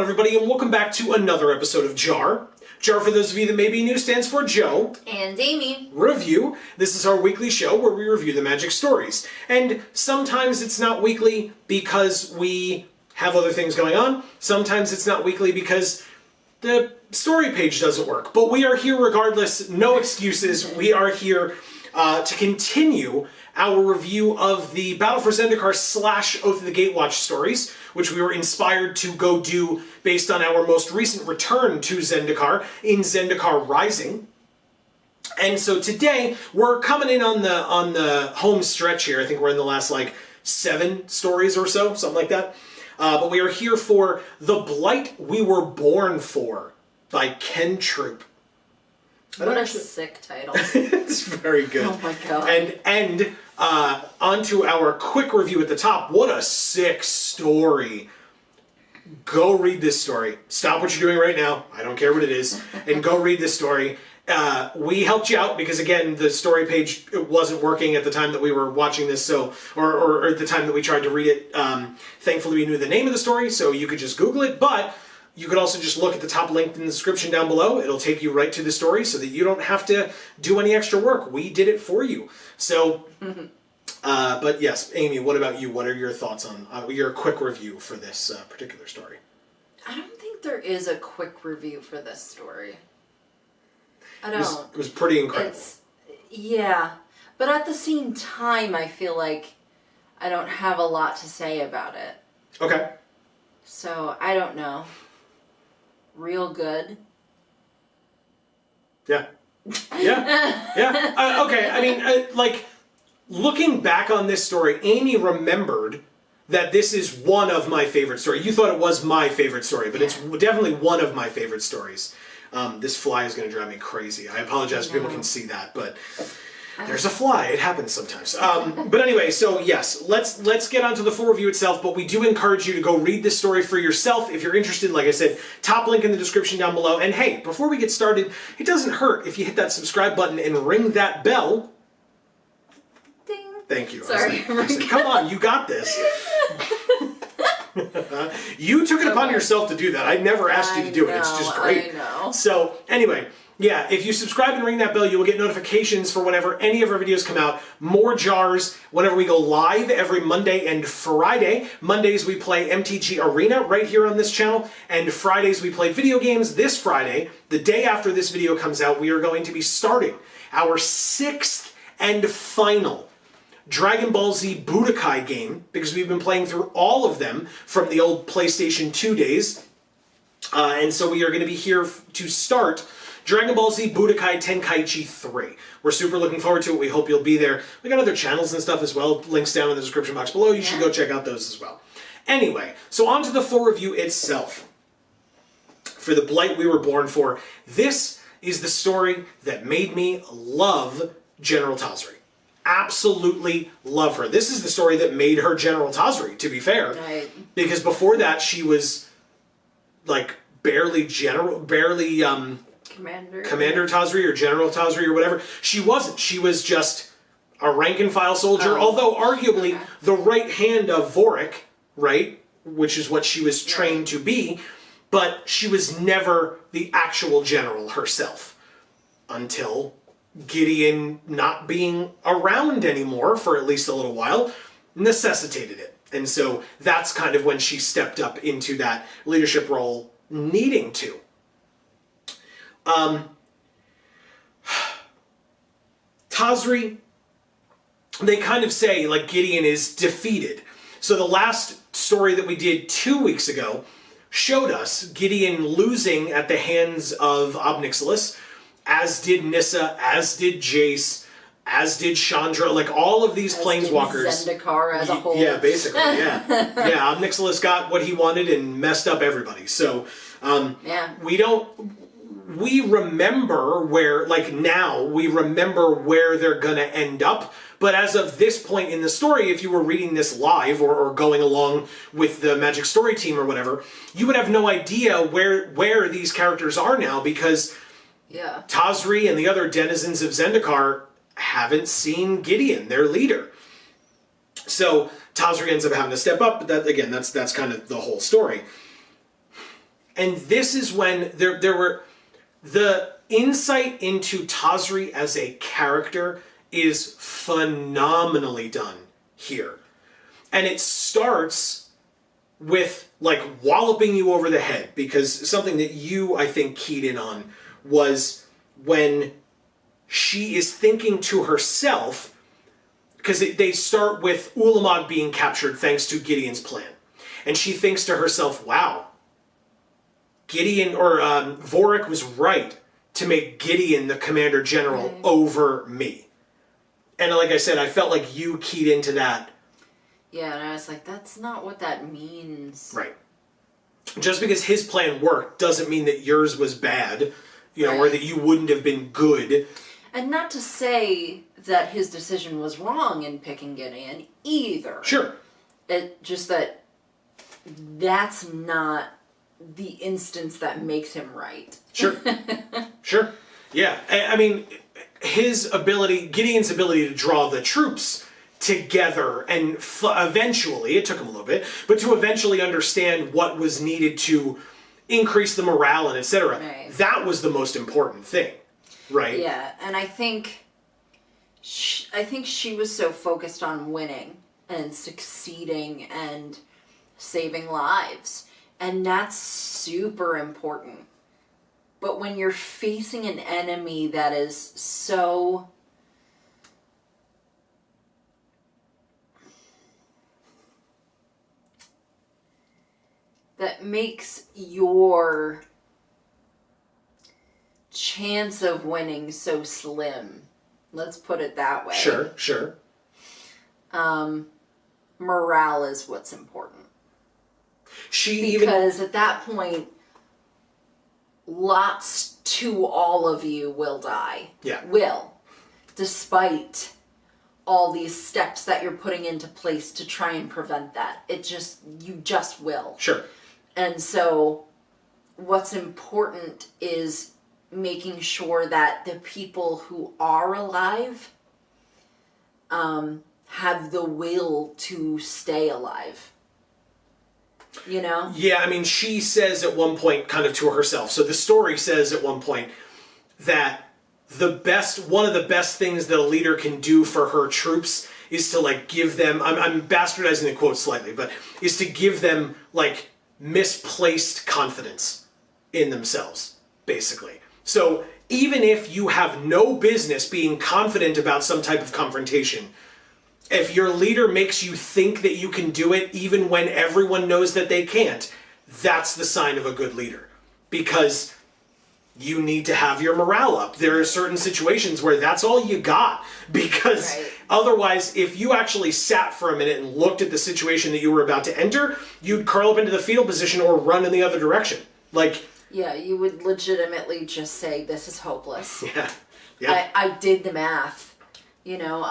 everybody, and welcome back to another episode of JaAR. JaAR, for those of you that may be new, stands for Joe. And Amy. Review. This is our weekly show where we review the Magic stories. And sometimes it's not weekly because we have other things going on. Sometimes it's not weekly because the story page doesn't work. But we are here regardless. No excuses. We are here to continue our review of the Battle for Zendikar / Oath of the Gatewatch stories, which we were inspired to go do based on our most recent return to Zendikar in Zendikar Rising. And so today we're coming in on the home stretch here. I think we're in the last 7 stories or so, something like that. But we are here for The Blight We Were Born For by Ken Troop. What a sick title. It's very good. Oh my god. And onto our quick review at the top. What a sick story. Go read this story. Stop what you're doing right now. I don't care what it is. And go read this story. We helped you out because, again, the story page wasn't working at the time that we were watching this, or at the time that we tried to read it. Thankfully, we knew the name of the story, so you could just Google it. But you could also just look at the top link in the description down below. It'll take you right to the story so that you don't have to do any extra work. We did it for you. So, but yes, Amy, what about you? What are your thoughts on your quick review for this particular story? I don't think there is a quick review for this story. I don't. It was pretty incredible. Yeah, but at the same time, I feel like I don't have a lot to say about it. Okay. So, I don't know. Real good. Yeah. Yeah. Yeah. Okay, I mean, looking back on this story, Amy remembered that this is one of my favorite stories. You thought it was my favorite story, but it's definitely one of my favorite stories. This fly is going to drive me crazy. I apologize if people can see that, but there's a fly. It happens sometimes. But anyway, so yes, let's get onto the full review itself, but we do encourage you to go read this story for yourself if you're interested. Like I said, top link in the description down below. And hey, before we get started, it doesn't hurt if you hit that subscribe button and ring that bell. Ding. Thank you. Sorry. I was like, come on, you got this. You took it upon yourself to do that. I never asked you to do it. It's just great. I know. So anyway, yeah, if you subscribe and ring that bell, you will get notifications for whenever any of our videos come out. More JaARs whenever we go live every Monday and Friday. Mondays we play MTG Arena right here on this channel, and Fridays we play video games. This Friday, the day after this video comes out, we are going to be starting our 6th and final Dragon Ball Z Budokai game, because we've been playing through all of them from the old PlayStation 2 days. And so we are going to be here to start Dragon Ball Z Budokai Tenkaichi 3. We're super looking forward to it. We hope you'll be there. We got other channels and stuff as well. Links down in the description box below. You should go check out those as well. Anyway, so on to the full review itself. For The Blight We Were Born For, this is the story that made me love General Tazri. Absolutely love her. This is the story that made her General Tazri, to be fair. Right. Because before that, she was barely Commander Tazri or General Tazri or whatever. She wasn't. She was just a rank and file soldier, although arguably the right hand of Vorik, right, which is what she was trained to be, but she was never the actual general herself until Gideon not being around anymore for at least a little while necessitated it. And so that's kind of when she stepped up into that leadership role, needing to. Tazri, they kind of say Gideon is defeated. So the last story that we did 2 weeks ago showed us Gideon losing at the hands of Obnixilis, as did Nissa, as did Jace, as did Chandra, all of these planeswalkers. Zendikar as a whole. Yeah, basically, yeah. Yeah, Obnixilis got what he wanted and messed up everybody. So, we remember where, now, we remember where they're gonna end up, but as of this point in the story, if you were reading this live or going along with the Magic Story team or whatever, you would have no idea where these characters are now, because Tazri and the other denizens of Zendikar haven't seen Gideon, their leader. So Tazri ends up having to step up, but that, again, that's kind of the whole story. And this is when there were the insight into Tazri as a character is phenomenally done here. And it starts with like walloping you over the head, because something that you, I think, keyed in on was when she is thinking to herself, because they start with Ulamog being captured thanks to Gideon's plan. And she thinks to herself, wow, Gideon or Vorik was right to make Gideon the commander general over me. And like I said, I felt like you keyed into that. Yeah, and I was like, that's not what that means. Right. Just because his plan worked doesn't mean that yours was bad, you know, or that you wouldn't have been good. And not to say that his decision was wrong in picking Gideon either. Sure. It just that that's not the instance that makes him right. Sure. Sure. Yeah. I mean, Gideon's ability to draw the troops together and eventually, it took him a little bit, but to eventually understand what was needed to increase the morale and etc. Right. That was the most important thing, right? Yeah, and I think she was so focused on winning and succeeding and saving lives, and that's super important. But when you're facing an enemy that is so that makes your chance of winning so slim. Let's put it that way. Sure, sure. Morale is what's important. Because at that point, lots to all of you will die. Yeah. Will. Despite all these steps that you're putting into place to try and prevent that. You just will. Sure. And so what's important is making sure that the people who are alive have the will to stay alive. You know? Yeah, I mean, she says at one point kind of to herself. So the story says at one point that one of the best things that a leader can do for her troops is to like give them, I'm bastardizing the quote slightly, but is to give them like misplaced confidence in themselves, basically. So even if you have no business being confident about some type of confrontation, if your leader makes you think that you can do it even when everyone knows that they can't, that's the sign of a good leader. Because you need to have your morale up. There are certain situations where that's all you got. Because otherwise, if you actually sat for a minute and looked at the situation that you were about to enter, you'd curl up into the fetal position or run in the other direction. Like... Yeah, you would legitimately just say, this is hopeless. Yeah. Yeah. I did the math. You know,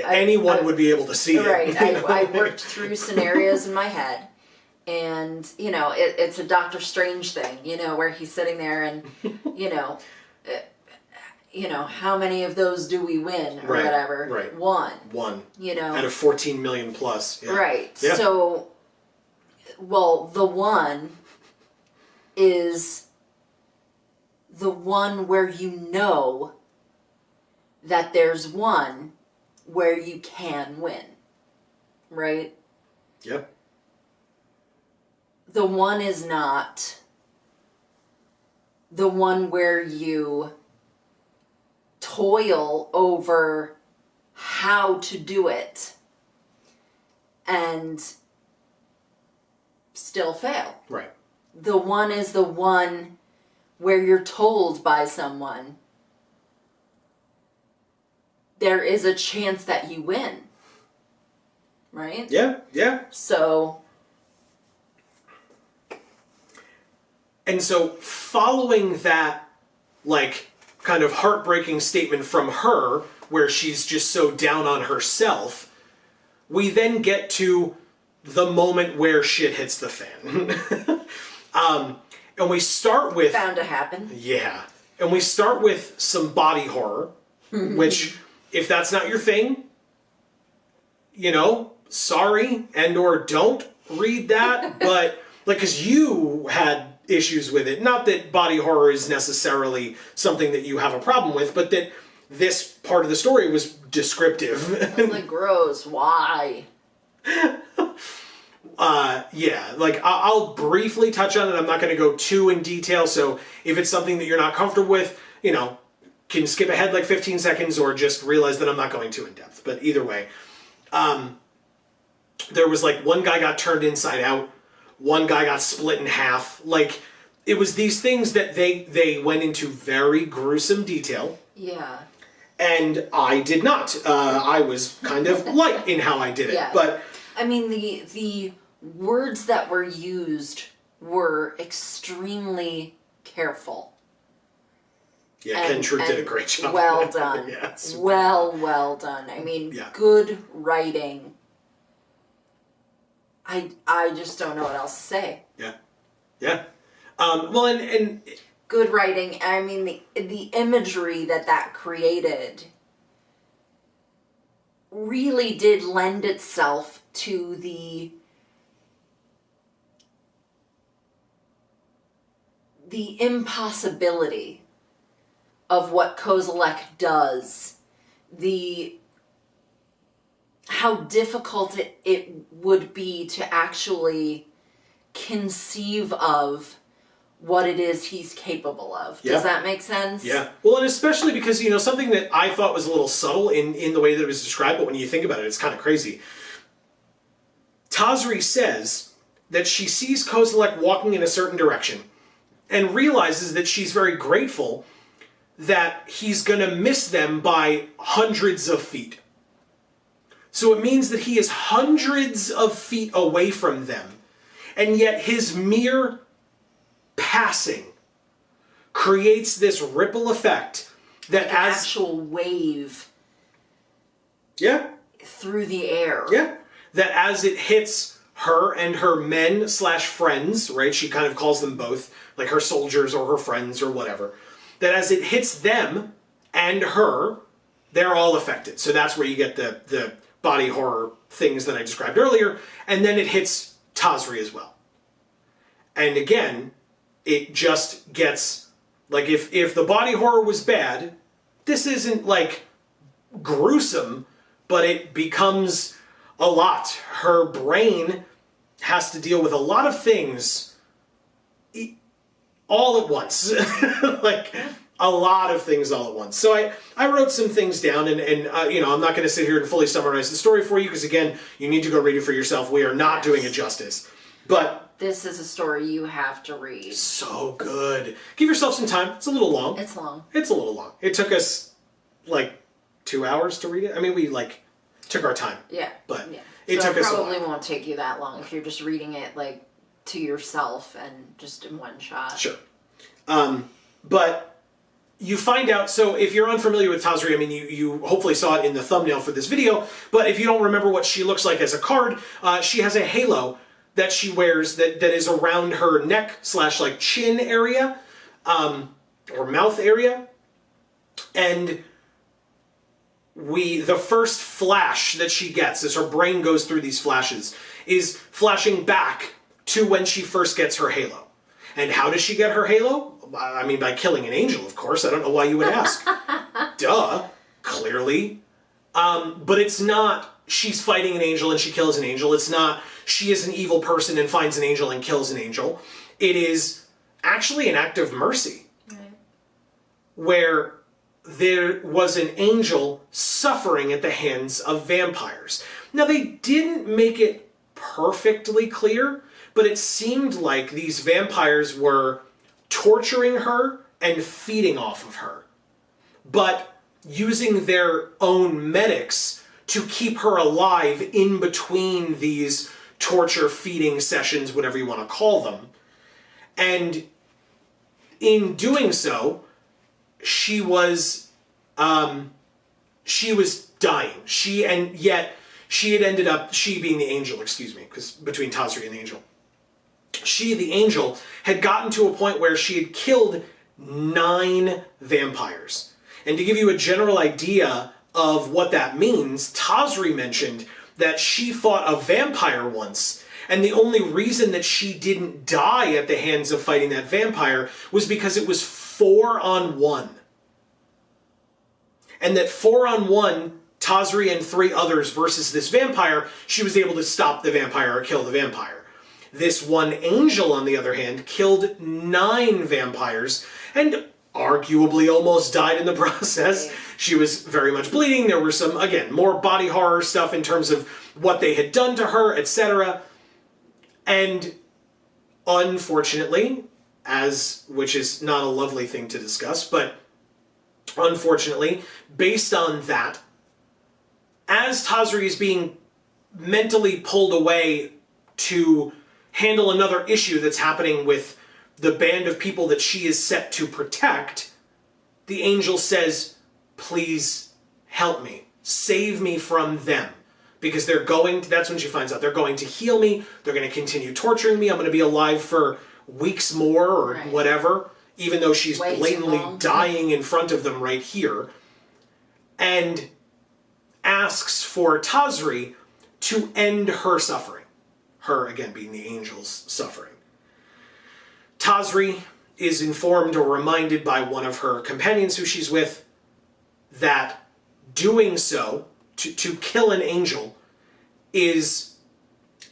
anyone would be able to see it. Right. I worked through scenarios in my head. And, you know, it's a Doctor Strange thing, you know, where he's sitting there and, you know, how many of those do we win or whatever? Right. One. You know. Out of 14 million plus. Yeah. Right. Yeah. So, well, the one is the one where you know that there's one where you can win. Right? Yep. The one is not the one where you toil over how to do it and still fail. Right. The one is the one where you're told by someone there is a chance that you win. Right? Yeah, yeah. So... And so following that, like, kind of heartbreaking statement from her, where she's just so down on herself, we then get to the moment where shit hits the fan. And we start with... Bound to happen. Yeah. And we start with some body horror, which, if that's not your thing, you know, sorry, and or don't read that, but... like, because you had issues with it. Not that body horror is necessarily something that you have a problem with, but that this part of the story was descriptive. It's like, gross, why? Yeah, like, I'll briefly touch on it. I'm not going to go too in detail, so if it's something that you're not comfortable with, you know, can skip ahead like 15 seconds or just realize that I'm not going too in depth. But either way, there was like one guy got turned inside out, one guy got split in half. Like, it was these things that they went into very gruesome detail. Yeah. And I did not. I was kind of light in how I did it. Yeah. But I mean, the words that were used were extremely careful. yeah, Ken Troop did a great job. Well done. Yeah, super. Well done. I mean, Yeah. good writing. I just don't know what else to say. Yeah. Yeah. Well, and Good writing. I mean, the imagery that created really did lend itself to the impossibility of what Kozilek does, how difficult it would be to actually conceive of what it is he's capable of. Yeah. Does that make sense? yeah. Well, and especially because, you know, something that I thought was a little subtle in the way that it was described, but when you think about it, it's kind of crazy. Tazri says that she sees Kozilek walking in a certain direction and realizes that she's very grateful that he's going to miss them by hundreds of feet. So it means that he is hundreds of feet away from them, and yet his mere passing creates this ripple effect that An actual wave yeah, through the air. yeah, that as it hits her and her men / friends, right? She kind of calls them both, like her soldiers or her friends or whatever. That as it hits them and her, they're all affected. So that's where you get the body horror things that I described earlier. And then it hits Tazri as well. And again, it just gets, like, if the body horror was bad, this isn't, like, gruesome, but it becomes a lot. Her brain has to deal with a lot of things all at once. Like, a lot of things all at once. So I wrote some things down, and you know, I'm not going to sit here and fully summarize the story for you, because, again, you need to go read it for yourself. We are not doing it justice. But This is a story you have to read. so good. Give yourself some time. It's a little long. It's long. It's a little long. It took us, like, 2 hours to read it. I mean, we, like, took our time. Yeah. But yeah. it so took it us a probably while. won't take you that long if you're just reading it, like, to yourself and just in one shot. Sure. But you find out, so if you're unfamiliar with Tazri, I mean, you hopefully saw it in the thumbnail for this video, but if you don't remember what she looks like as a card, she has a halo that she wears that is around her neck / like chin area, or mouth area. And the first flash that she gets, as her brain goes through these flashes, is flashing back to when she first gets her halo. And how does she get her halo? I mean, by killing an angel, of course. I don't know why you would ask. Duh. Clearly. But it's not she's fighting an angel and she kills an angel. It's not she is an evil person and finds an angel and kills an angel. It is actually an act of mercy. Right. Where there was an angel suffering at the hands of vampires. Now, they didn't make it perfectly clear, but it seemed like these vampires were torturing her and feeding off of her, but using their own medics to keep her alive in between these torture feeding sessions, whatever you want to call them. And in doing so, she was dying. She had ended up, she being the angel, excuse me, because between Tazri and the angel, she, the angel, had gotten to a point where she had killed 9 vampires. And to give you a general idea of what that means, Tazri mentioned that she fought a vampire once, And the only reason that she didn't die at the hands of fighting that vampire was because it was 4-on-1. And that 4-on-1, Tazri and 3 others versus this vampire, she was able to stop the vampire or kill the vampire. This one angel, on the other hand, killed 9 vampires and arguably almost died in the process. She was very much bleeding. There were some, again, more body horror stuff in terms of what they had done to her, etc. And unfortunately, which is not a lovely thing to discuss, but unfortunately, based on that, as Tazri is being mentally pulled away to handle another issue that's happening with the band of people that she is set to protect, the angel says, please help me. Save me from them. Because that's when she finds out, they're going to heal me, they're going to continue torturing me, I'm going to be alive for weeks more or whatever, even though she's blatantly dying in front of them right here. And asks for Tazri to end her suffering. Her, again, being the angel's suffering. Tazri is informed or reminded by one of her companions who she's with that doing so, to kill an angel, is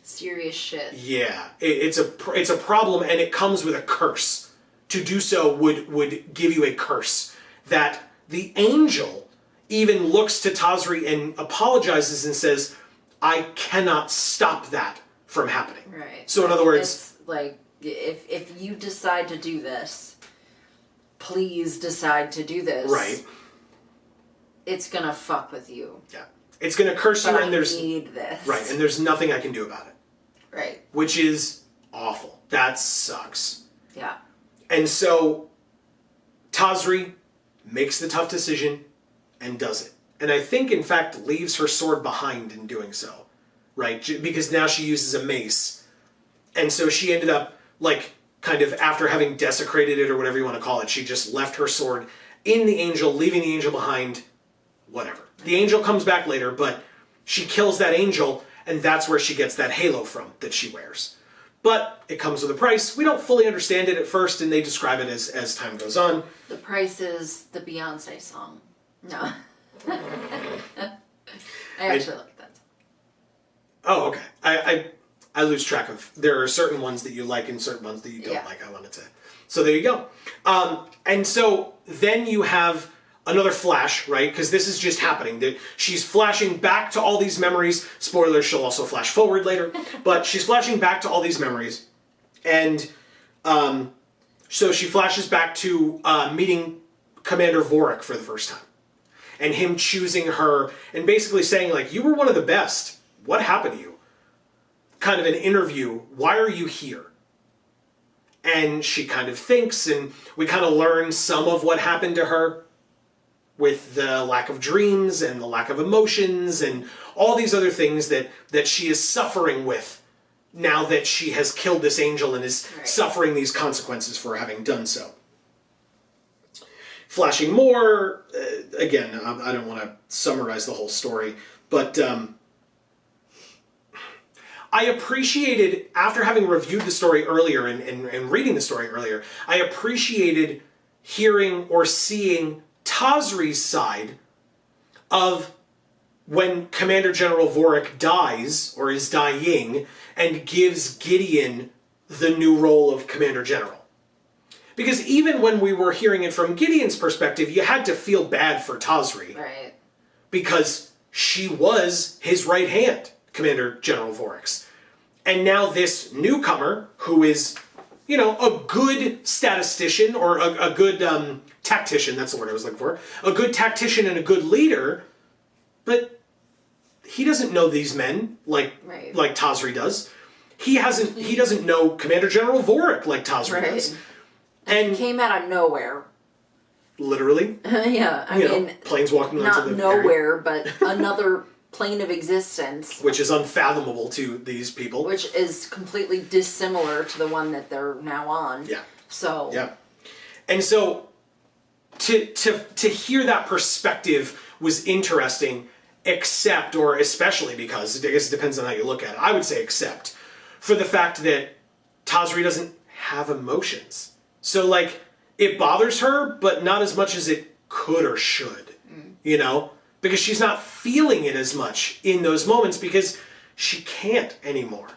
serious shit. Yeah, it's a problem, and it comes with a curse. To do so would give you a curse. That the angel even looks to Tazri and apologizes and says, I cannot stop that from happening. Right. So in other words, it's like, if you decide to do this, please decide to do this. Right. It's gonna fuck with you. Yeah. It's gonna curse you, and there's need this. Right, and there's nothing I can do about it. Right. Which is awful. That sucks. Yeah. And so Tazri makes the tough decision and does it. And I think, in fact, leaves her sword behind in doing so. Right? Because now she uses a mace. And so she ended up, like, kind of after having desecrated it or whatever you want to call it, she just left her sword in the angel, leaving the angel behind, whatever. The angel comes back later, but she kills that angel, and that's where she gets that halo from that she wears. But it comes with a price. We don't fully understand it at first, and they describe it as time goes on. The price is the Beyonce song. No. I actually like that. Oh, okay. I lose track of. There are certain ones that you like and certain ones that you don't like. I wanted to. So there you go. And so then you have another flash, right? Because this is just happening. She's flashing back to all these memories. Spoilers, she'll also flash forward later. But she's flashing back to all these memories. And so she flashes back to meeting Commander Vorik for the first time. And him choosing her and basically saying, like, you were one of the best. What happened to you? Kind of an interview. Why are you here? And she kind of thinks, and we kind of learn some of what happened to her with the lack of dreams and the lack of emotions and all these other things that she is suffering with now that she has killed this angel and is suffering these consequences for having done so. Flashing more, again, I don't want to summarize the whole story, but I appreciated, after having reviewed the story earlier and reading the story earlier, I appreciated hearing or seeing Tazri's side of when Commander General Vorik dies, or is dying, and gives Gideon the new role of Commander General. Because even when we were hearing it from Gideon's perspective, you had to feel bad for Tazri. Right. Because she was his right hand, Commander General Vorik's. And now this newcomer, who is, you know, a good statistician, or a good tactician, that's the word I was looking for, a good tactician and a good leader, but he doesn't know these men like Tazri does. He doesn't know Commander General Vorik like Tazri does. And he came out of nowhere. Literally. Yeah, I mean, planes walking onto the nowhere, but another plane of existence, which is unfathomable to these people, which is completely dissimilar to the one that they're now on. Yeah. So. Yeah. And so to hear that perspective was interesting, except, or especially because, I guess it depends on how you look at it, I would say except for the fact that Tazri doesn't have emotions. So, like, it bothers her, but not as much as it could or should, you know? Because she's not feeling it as much in those moments because she can't anymore.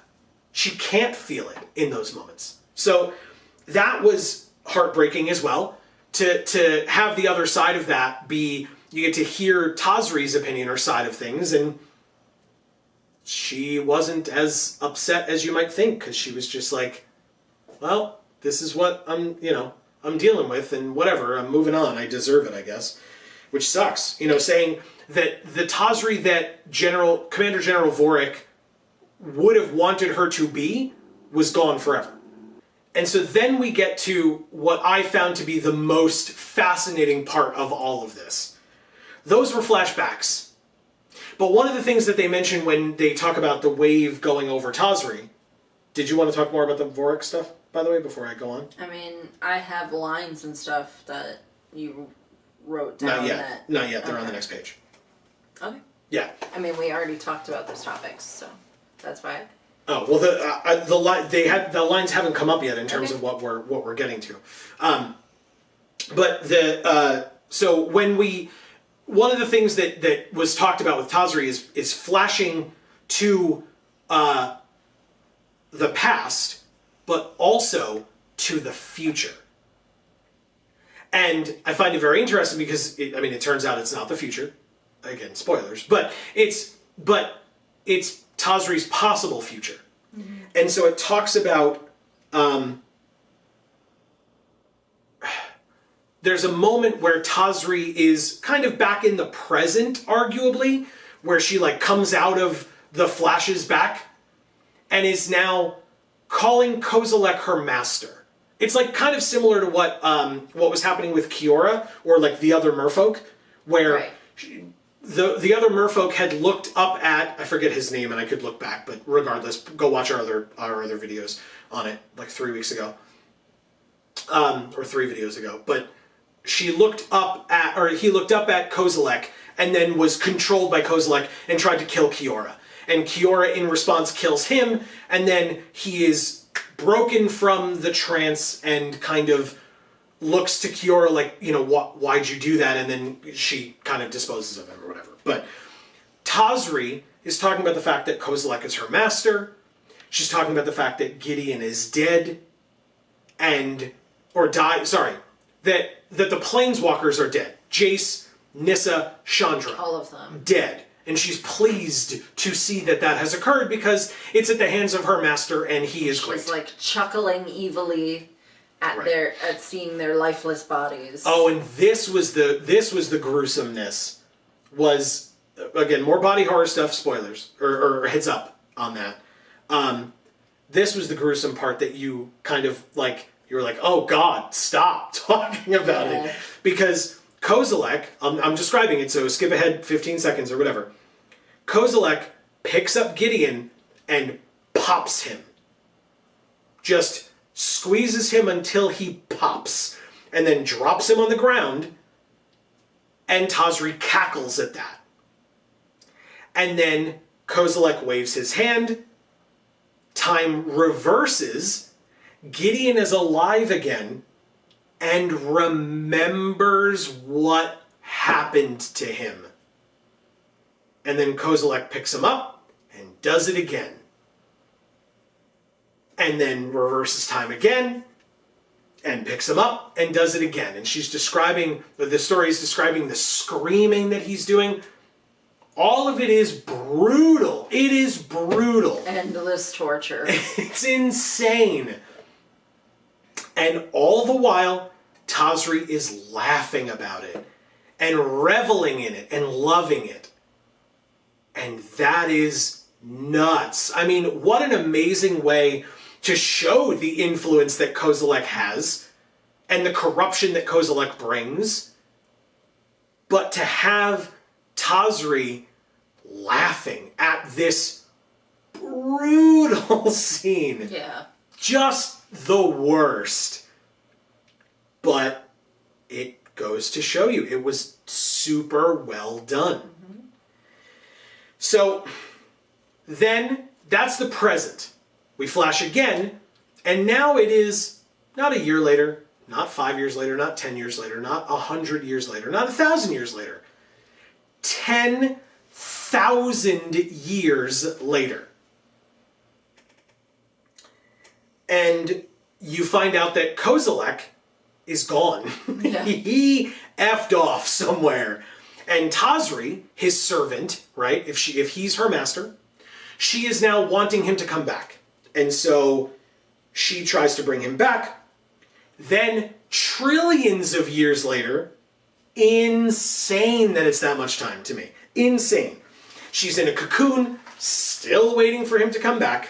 She can't feel it in those moments. So that was heartbreaking as well, to have the other side of that be, you get to hear Tazri's opinion or side of things, and she wasn't as upset as you might think, because she was just like, well, this is what I'm dealing with, and whatever, I'm moving on, I deserve it, I guess. Which sucks, saying that the Tazri that Commander General Vorik would have wanted her to be was gone forever. And so then we get to what I found to be the most fascinating part of all of this. Those were flashbacks. But one of the things that they mention when they talk about the wave going over Tazri, did you want to talk more about the Vorik stuff, by the way, before I go on? I mean, I have lines and stuff that you wrote down. Not yet. They're on the next page. Okay. Yeah. I mean, we already talked about those topics, so that's why. Oh well, the lines haven't come up yet in terms of what we're getting to, but so when one of the things that was talked about with Tazri is flashing to the past, but also to the future. And I find it very interesting because it turns out it's not the future. Again, spoilers, but it's Tazri's possible future. Mm-hmm. And so it talks about there's a moment where Tazri is kind of back in the present, arguably, where she like comes out of the flashes back and is now calling Kozilek her master. It's like kind of similar to what was happening with Kiora or like the other merfolk, where right. The other merfolk had looked up at, I forget his name and I could look back, but regardless, go watch our other videos on it like 3 weeks ago. Or 3 videos ago. But he looked up at Kozilek and then was controlled by Kozilek and tried to kill Kiora. And Kiora in response kills him, and then he is broken from the trance and kind of looks to Kiora like, why'd you do that? And then she kind of disposes of him or whatever. But Tazri is talking about the fact that Kozilek is her master. She's talking about the fact that Gideon is dead that the Planeswalkers are dead. Jace, Nissa, Chandra. All of them. Dead. And she's pleased to see that has occurred because it's at the hands of her master and he is great. She's like chuckling evilly at seeing their lifeless bodies. Oh, and this was the gruesomeness. Was again more body horror stuff. Spoilers or heads up on that. This was the gruesome part that you kind of like. You were like, oh God, stop talking about it, because Kozilek. I'm describing it, so skip ahead 15 seconds or whatever. Kozilek picks up Gideon and pops him. Just squeezes him until he pops, and then drops him on the ground, and Tazri cackles at that. And then Kozilek waves his hand, time reverses, Gideon is alive again, and remembers what happened to him. And then Kozilek picks him up, and does it again. And then reverses time again, and picks him up, and does it again. And the story is describing the screaming that he's doing. All of it is brutal. It is brutal. Endless torture. It's insane. And all the while, Tazri is laughing about it, and reveling in it, and loving it. And that is nuts. I mean, what an amazing way to show the influence that Kozilek has and the corruption that Kozilek brings, but to have Tazri laughing at this brutal scene. Yeah. Just the worst. But it goes to show you, it was super well done. Mm-hmm. So then, that's the present. We flash again, and now it is not a year later, not 5 years later, not 10 years later, not 100 years later, not 1,000 years later. 10,000 years later. And you find out that Kozilek is gone. Yeah. He effed off somewhere. And Tazri, his servant, right, if he's her master, she is now wanting him to come back. And so she tries to bring him back. Then, trillions of years later, insane that it's that much time to me. Insane. She's in a cocoon, still waiting for him to come back.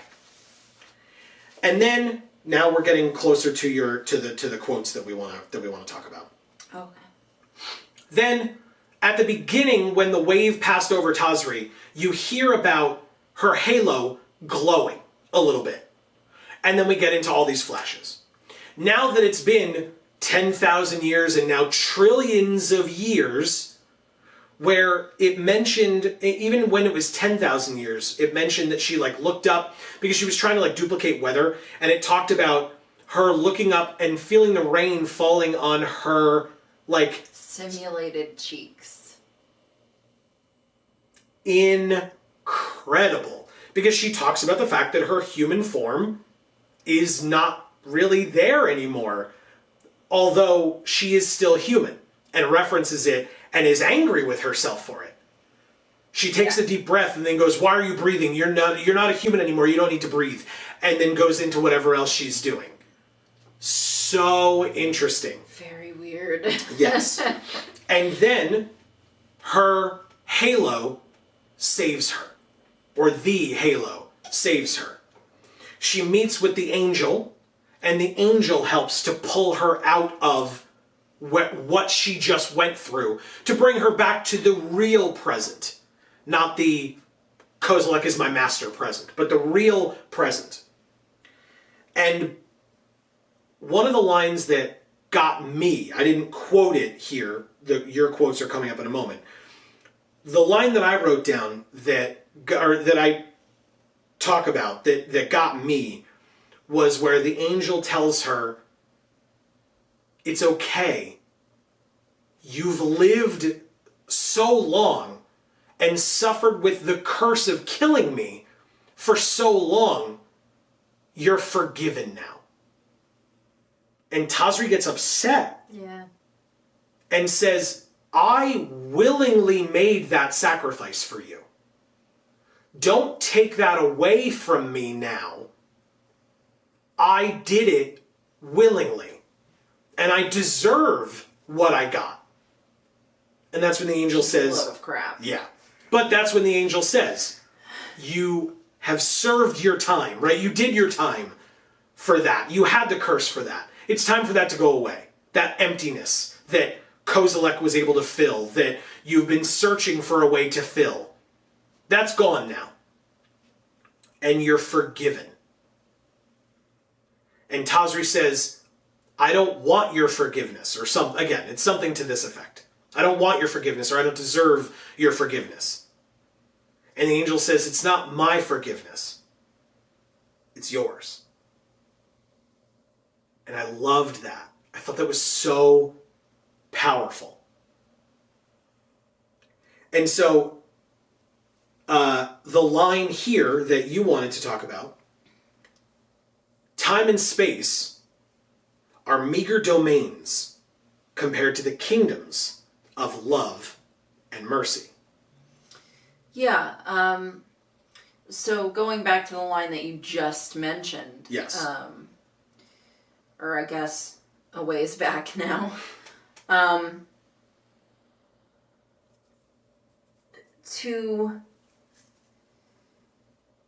And then, now we're getting closer to the quotes that we want to talk about. Okay. Then, at the beginning, when the wave passed over Tazri, you hear about her halo glowing a little bit. And then we get into all these flashes. Now that it's been 10,000 years and now trillions of years, where it mentioned, even when it was 10,000 years, it mentioned that she looked up because she was trying to duplicate weather, and it talked about her looking up and feeling the rain falling on her simulated cheeks. Incredible. Because she talks about the fact that her human form is not really there anymore, although she is still human, and references it and is angry with herself for it. She takes a deep breath and then goes, "Why are you breathing? You're not a human anymore. You don't need to breathe." And then goes into whatever else she's doing. So interesting. Very weird. Yes. And then her halo saves her. Or the halo saves her. She meets with the angel, and the angel helps to pull her out of what she just went through to bring her back to the real present. Not the Kozilek is my master present, but the real present. And one of the lines that got me, I didn't quote it here, your quotes are coming up in a moment. The line that I wrote down that I talk about that got me was where the angel tells her, "It's okay. You've lived so long and suffered with the curse of killing me for so long. You're forgiven now." And Tazri gets upset. Yeah. And says, "I willingly made that sacrifice for you. Don't take that away from me now. I did it willingly. And I deserve what I got." And that's when the angel says... A load of crap. Yeah. But that's when the angel says, "You have served your time," right? You did your time for that. You had the curse for that. It's time for that to go away. That emptiness that Kozilek was able to fill, that you've been searching for a way to fill. That's gone now. And you're forgiven. And Tazri says, "I don't want your forgiveness," or again, it's something to this effect. "I don't want your forgiveness," or "I don't deserve your forgiveness." And the angel says, "It's not my forgiveness. It's yours." And I loved that. I thought that was so powerful. And so, the line here that you wanted to talk about, time and space are meager domains compared to the kingdoms of love and mercy. Yeah. So going back to the line that you just mentioned. Yes. Or I guess a ways back now. To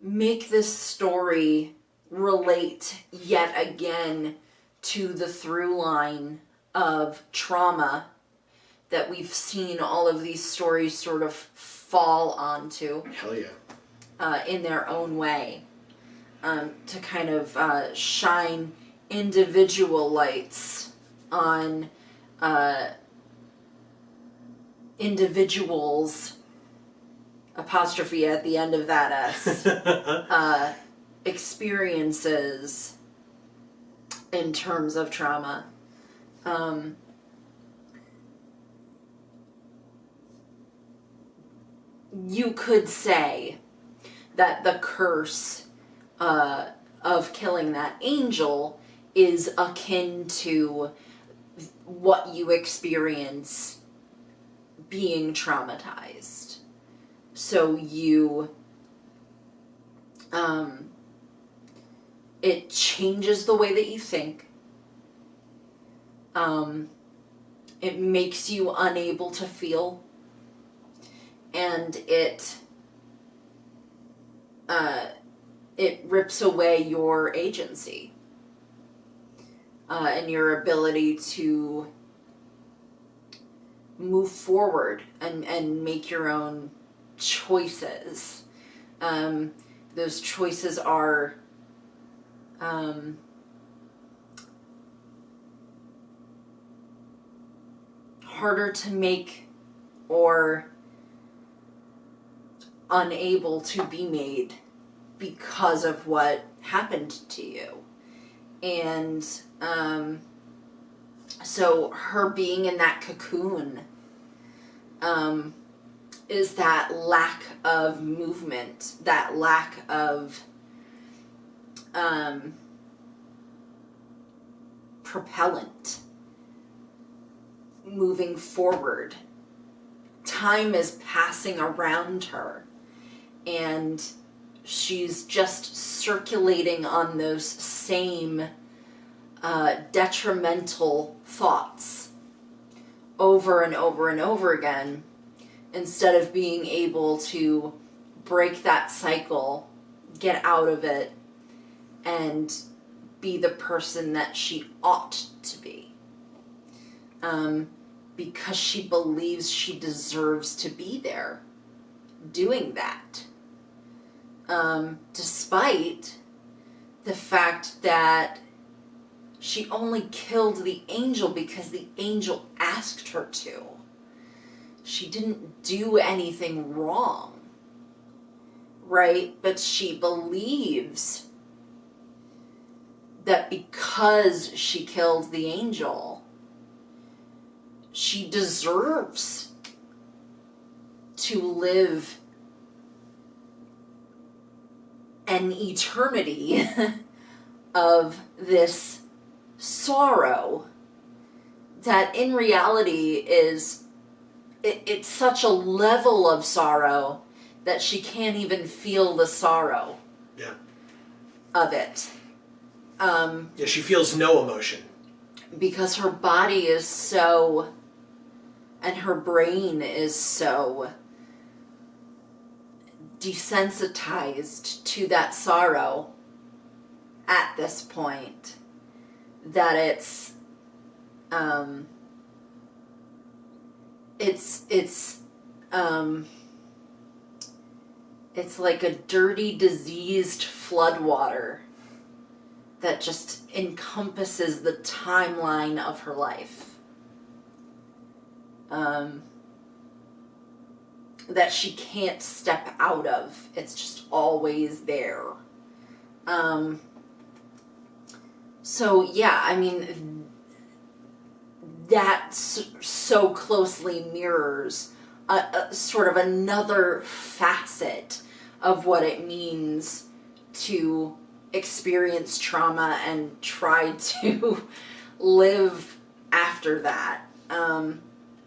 make this story relate yet again to the through line of trauma that we've seen all of these stories sort of fall onto. Hell yeah. In their own way. To kind of shine individual lights on individuals, apostrophe at the end of that S, experiences in terms of trauma. You could say that the curse of killing that angel is akin to what you experience being traumatized. So you, it changes the way that you think. It makes you unable to feel. And it rips away your agency and your ability to move forward and make your own choices. Those choices are harder to make or unable to be made because of what happened to you. And so her being in that cocoon is that lack of movement, that lack of propellant moving forward. Time is passing around her, and she's just circulating on those same detrimental thoughts over and over and over again, instead of being able to break that cycle, get out of it, and be the person that she ought to be. Because she believes she deserves to be there doing that. Despite the fact that she only killed the angel because the angel asked her to. She didn't do anything wrong, right? But she believes that because she killed the angel, she deserves to live an eternity of this sorrow that in reality is, it's such a level of sorrow that she can't even feel the sorrow of it. Yeah, she feels no emotion. Because her body is so, and her brain is so desensitized to that sorrow at this point that it's like a dirty, diseased floodwater that just encompasses the timeline of her life. That she can't step out of. It's just always there. So yeah, I mean, that so closely mirrors a sort of another facet of what it means to experience trauma and try to live after that.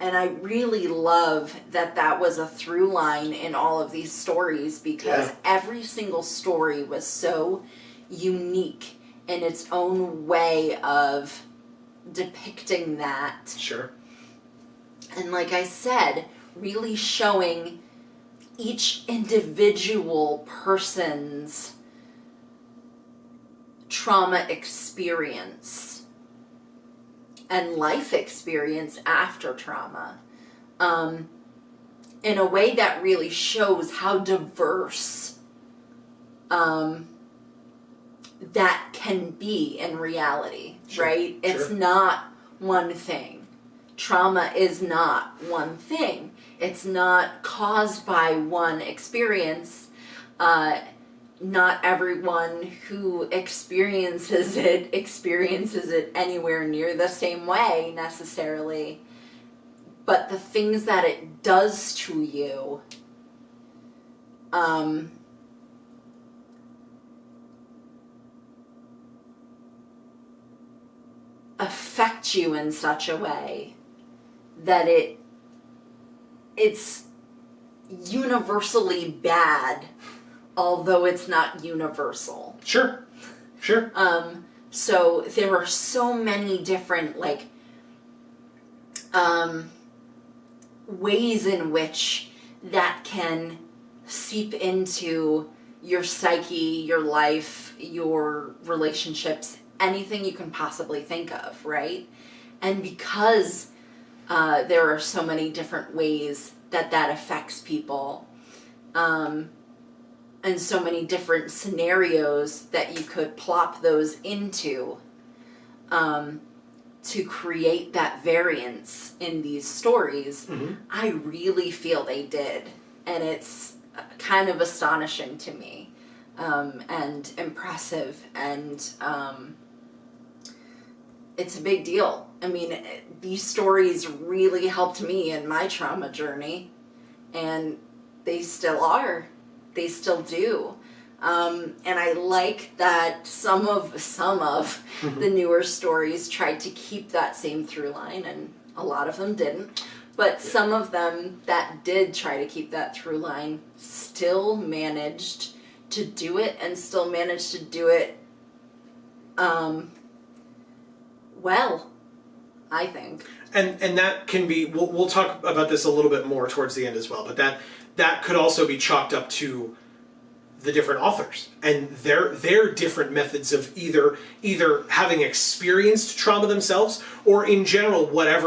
And I really love that that was a through line in all of these stories, because every single story was so unique in its own way of depicting that. Sure. And like I said, really showing each individual person's trauma experience and life experience after trauma, in a way that really shows how diverse that can be in reality, right? It's not one thing. Trauma is not one thing. It's not caused by one experience. not everyone who experiences it anywhere near the same way necessarily. But the things that it does to you, affect you in such a way that it's universally bad, although it's not universal. Sure. So there are so many different, like, ways in which that can seep into your psyche, your life, your relationships, anything you can possibly think of, right? And because there are so many different ways that affects people, and so many different scenarios that you could plop those into, to create that variance in these stories, I really feel they did. And it's kind of astonishing to me, and impressive, and it's a big deal. I mean, these stories really helped me in my trauma journey, and they still are. They still do. And I like that some of the newer stories tried to keep that same through line, and a lot of them didn't. But some of them that did try to keep that through line still managed to do it, and still managed to do it well, I think. And that can be, we'll talk about this a little bit more towards the end as well, but that could also be chalked up to the different authors and their different methods of either having experienced trauma themselves, or in general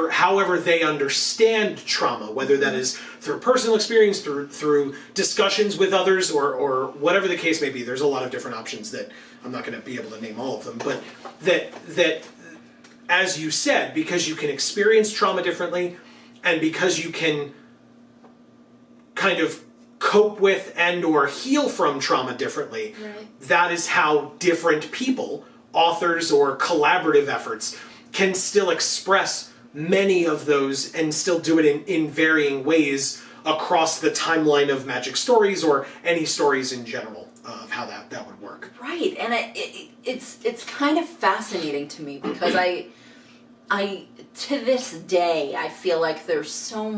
however they understand trauma, whether that is through personal experience, through discussions with others, or whatever the case may be. There's a lot of different options that I'm not going to be able to name all of them, but that as you said, because you can experience trauma differently, and because you can kind of cope with and or heal from trauma differently, right, that is how different people, authors or collaborative efforts, can still express many of those and still do it in varying ways across the timeline of Magic stories, or any stories in general, of how that would work. Right, and it's kind of fascinating to me, because I to this day I feel like there's so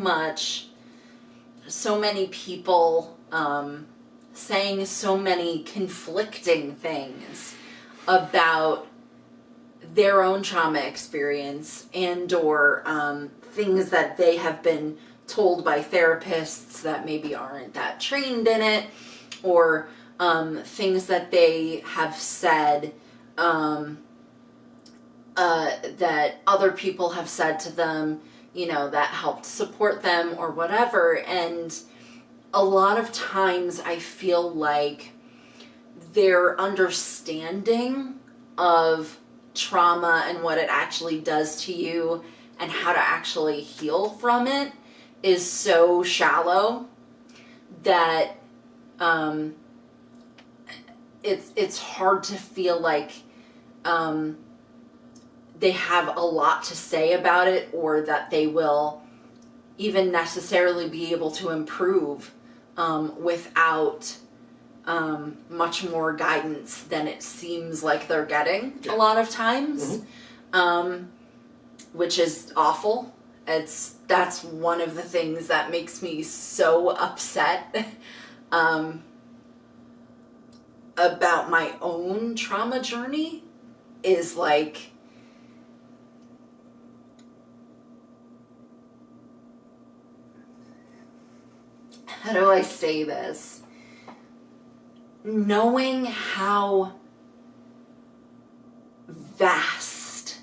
many people saying so many conflicting things about their own trauma experience, and or things that they have been told by therapists that maybe aren't that trained in it, or things that they have said that other people have said to them, that helped support them or whatever. And a lot of times I feel like their understanding of trauma and what it actually does to you and how to actually heal from it is so shallow that it's hard to feel like they have a lot to say about it, or that they will even necessarily be able to improve without much more guidance than it seems like they're getting a lot of times, which is awful. That's one of the things that makes me so upset about my own trauma journey, is like, how do I say this? Knowing how vast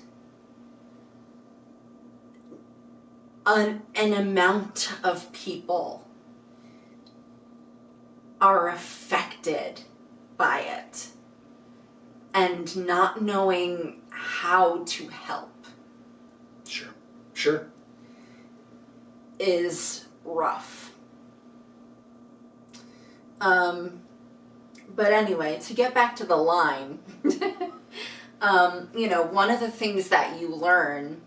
an amount of people are affected by it, and not knowing how to help. Sure. Is rough. But anyway, to get back to the line, you know, one of the things that you learn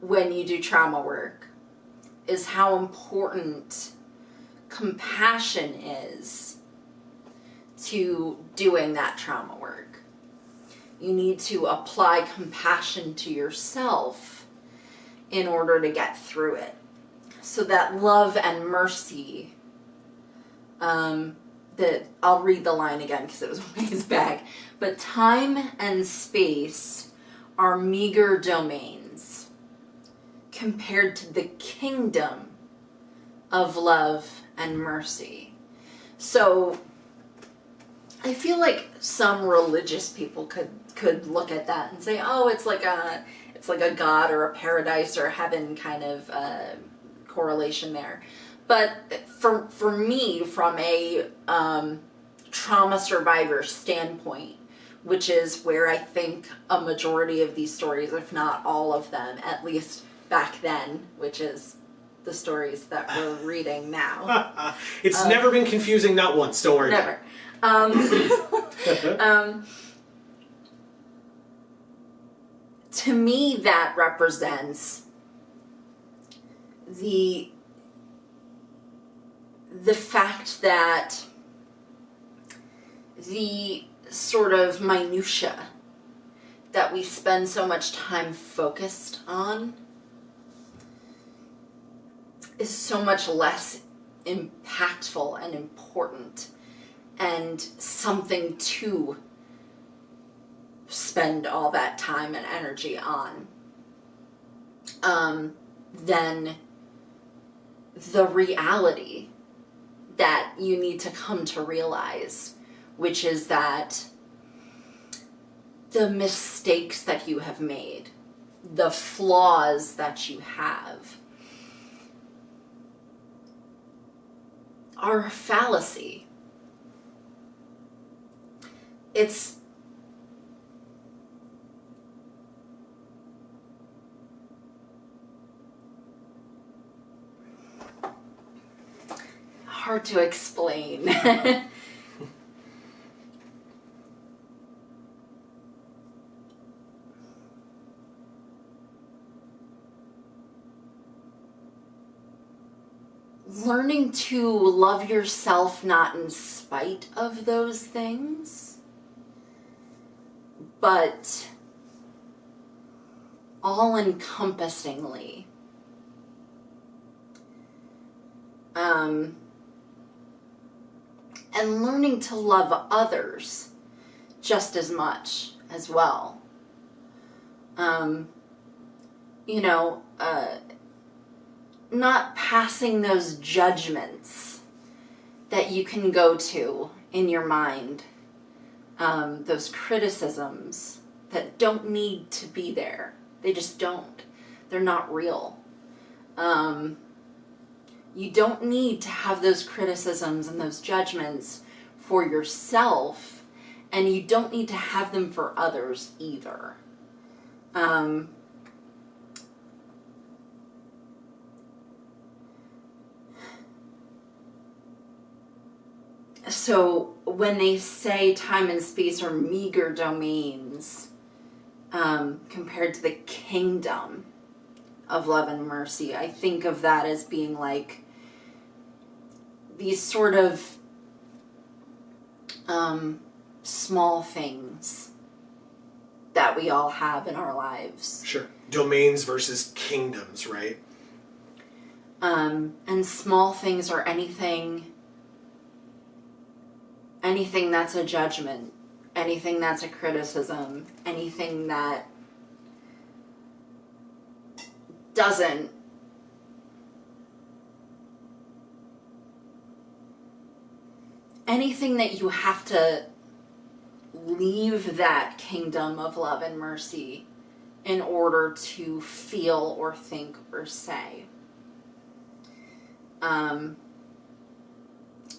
when you do trauma work is how important compassion is to doing that trauma work. You need to apply compassion to yourself in order to get through it. So that love and mercy, that I'll read the line again because it was ways back, but time and space are meager domains compared to the kingdom of love and mercy. So I feel like some religious people could look at that and say, oh, it's like a God or a paradise or heaven kind of correlation there. But for me, from a trauma survivor standpoint, which is where I think a majority of these stories, if not all of them, at least back then, which is the stories that we're reading now. It's never been confusing, not once. Don't worry. Never. To me, that represents the fact that the sort of minutia that we spend so much time focused on is so much less impactful and important and something to spend all that time and energy on than the reality that you need to come to realize, which is that the mistakes that you have made, the flaws that you have, are a fallacy. It's hard to explain. Learning to love yourself not in spite of those things, but all-encompassingly. And learning to love others just as much as well. Not passing those judgments that you can go to in your mind, those criticisms that don't need to be there. They just don't. They're not real. You don't need to have those criticisms and those judgments for yourself, and you don't need to have them for others either. So when they say time and space are meager domains compared to the kingdom of love and mercy, I think of that as being like these sort of small things that we all have in our lives. Sure. Domains versus kingdoms, right? And small things are anything that's a judgment, anything that's a criticism, anything that doesn't anything that you have to leave that kingdom of love and mercy in order to feel or think or say.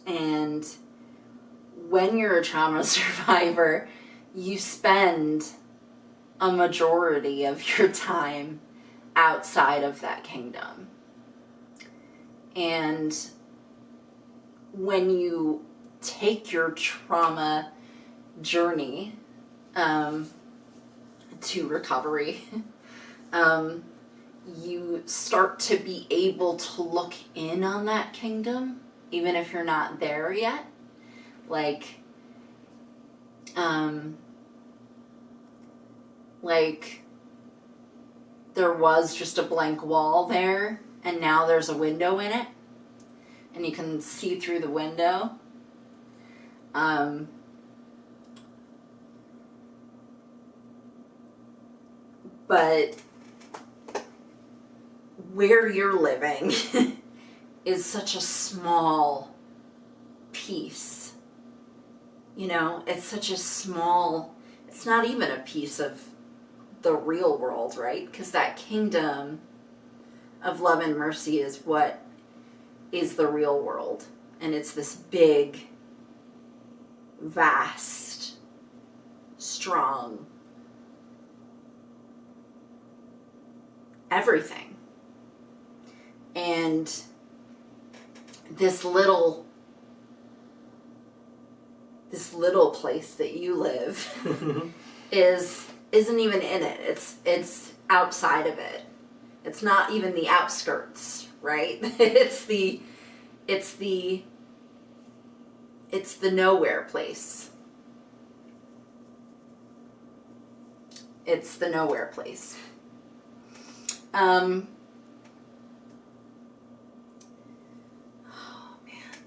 And when you're a trauma survivor, you spend a majority of your time outside of that kingdom. And when you take your trauma journey to recovery, you start to be able to look in on that kingdom, even if you're not there yet. Like there was just a blank wall there, and now there's a window in it, and you can see through the window. But where you're living is such a small piece. You know, it's such a small, it's not even a piece of the real world, right? Because that kingdom of love and mercy is what is the real world. And it's this big, vast, strong, everything. And this little place that you live isn't even in it. It's outside of it. It's not even the outskirts, right? It's the nowhere place. It's the nowhere place. Oh man,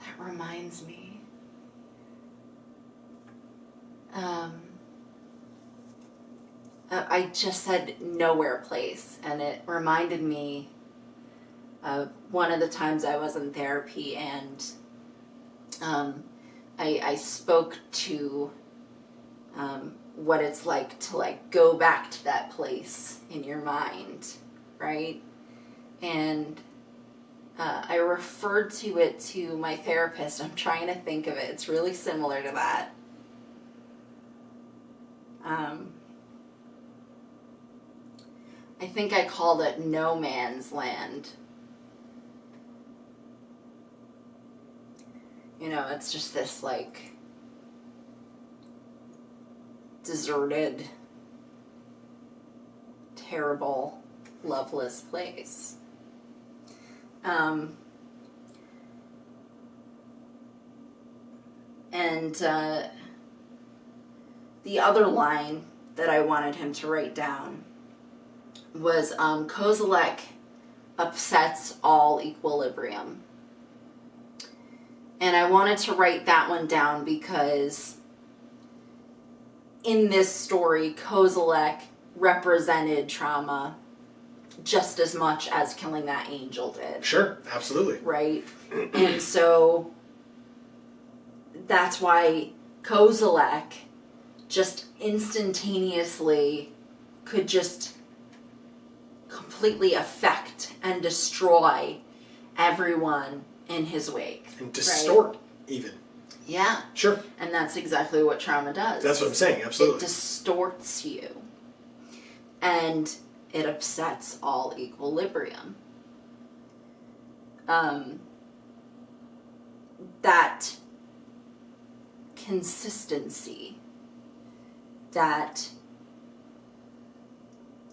that reminds me. I just said nowhere place, and it reminded me of one of the times I was in therapy, and I spoke to what it's like to go back to that place in your mind, right? And I referred to it to my therapist. I'm trying to think of it. It's really similar to that. I think I called it no man's land. You know, it's just this deserted, terrible, loveless place. And the other line that I wanted him to write down was Kozilek upsets all equilibrium. And I wanted to write that one down because in this story, Kozilek represented trauma just as much as killing that angel did. Sure, absolutely. Right? And so that's why Kozilek just instantaneously could just completely affect and destroy everyone in his wake. And distort, right? Even. Yeah. Sure. And that's exactly what trauma does. That's what I'm saying, absolutely. It distorts you. And it upsets all equilibrium. That consistency, that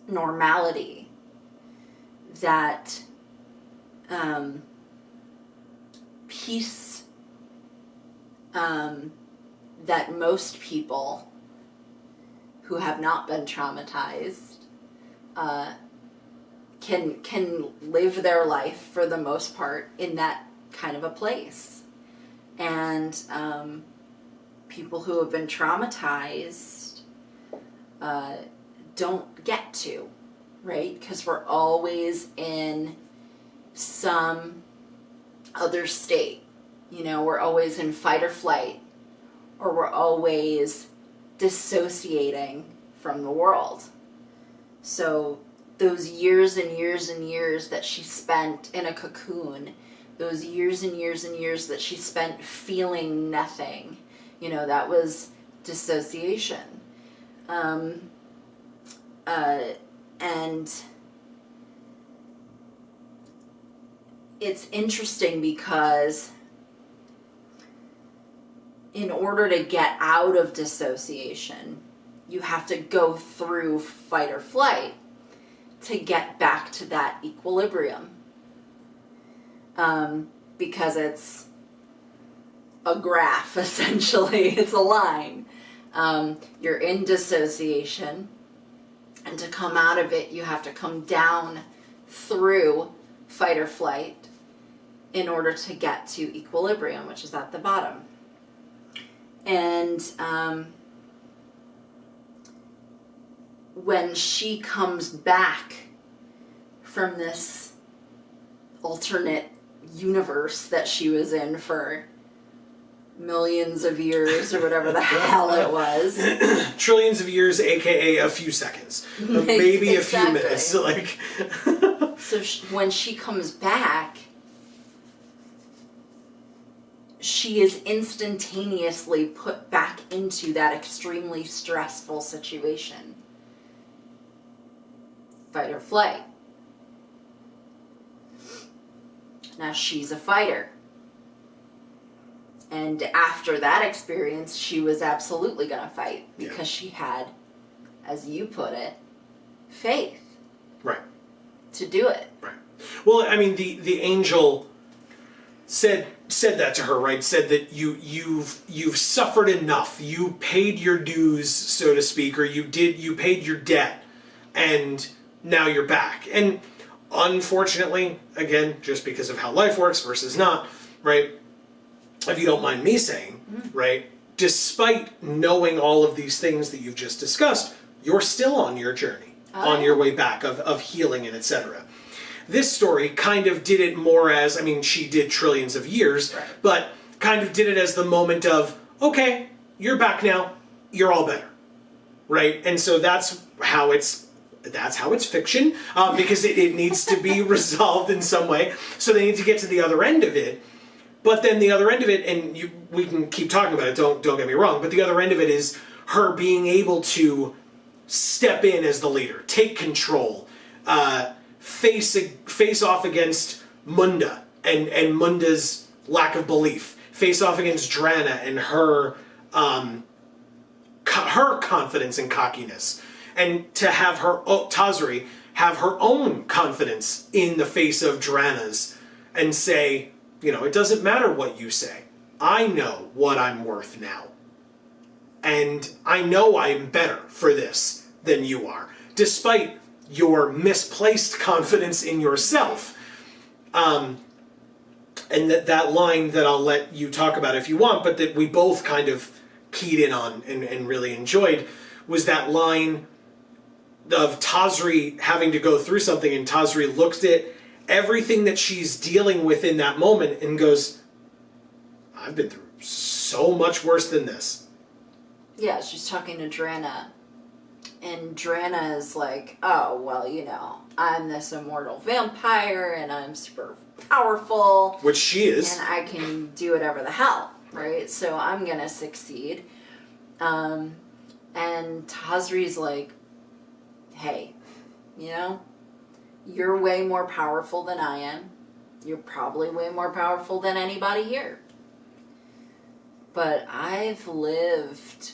normality, that peace that most people who have not been traumatized can live their life for the most part in that kind of a place. And people who have been traumatized don't get to, right? Because we're always in some other state. You know, we're always in fight or flight, or we're always dissociating from the world. So those years and years and years that she spent in a cocoon, those years and years and years that she spent feeling nothing, you know, that was dissociation. And it's interesting because in order to get out of dissociation, you have to go through fight or flight to get back to that equilibrium. Because it's a graph, essentially. It's a line. You're in dissociation, and to come out of it, you have to come down through fight or flight in order to get to equilibrium, which is at the bottom. And when she comes back from this alternate universe that she was in for millions of years or whatever the hell it was. Trillions of years, aka a few seconds. Maybe a few minutes. Like So when she comes back, she is instantaneously put back into that extremely stressful situation. Fight or flight. Now she's a fighter. And after that experience, she was absolutely going to fight because she had, as you put it, faith. Right. To do it. Right. Well, I mean, the angel said that to her, right? Said that you've suffered enough. You paid your dues, so to speak, or you paid your debt, and now you're back. And unfortunately, again, just because of how life works versus not, right? If you don't mind me saying, right, despite knowing all of these things that you've just discussed, you're still on your journey, on your way back of healing and etc. This story kind of did it more as, I mean, she did trillions of years, but kind of did it as the moment of, okay, you're back now, you're all better, right? And so that's how it's fiction, because it needs to be resolved in some way. So they need to get to the other end of it. But then the other end of it, and we can keep talking about it, don't get me wrong, but the other end of it is her being able to step in as the leader, take control, face off against Munda and Munda's lack of belief, face off against Drana and her confidence and cockiness, and to have her Tazri have her own confidence in the face of Drana's and say, you know, it doesn't matter what you say. I know what I'm worth now. And I know I'm better for this than you are, despite your misplaced confidence in yourself. And that line that I'll let you talk about if you want, but that we both kind of keyed in on and really enjoyed, was that line of Tazri having to go through something, and Tazri looked at everything that she's dealing with in that moment and goes, I've been through so much worse than this. Yeah, she's talking to Drana, and Drana is like, oh, well, you know, I'm this immortal vampire, and I'm super powerful. Which she is. And I can do whatever the hell, right? So I'm gonna succeed. And Tazri's like, hey, you know, you're way more powerful than I am. You're probably way more powerful than anybody here. But I've lived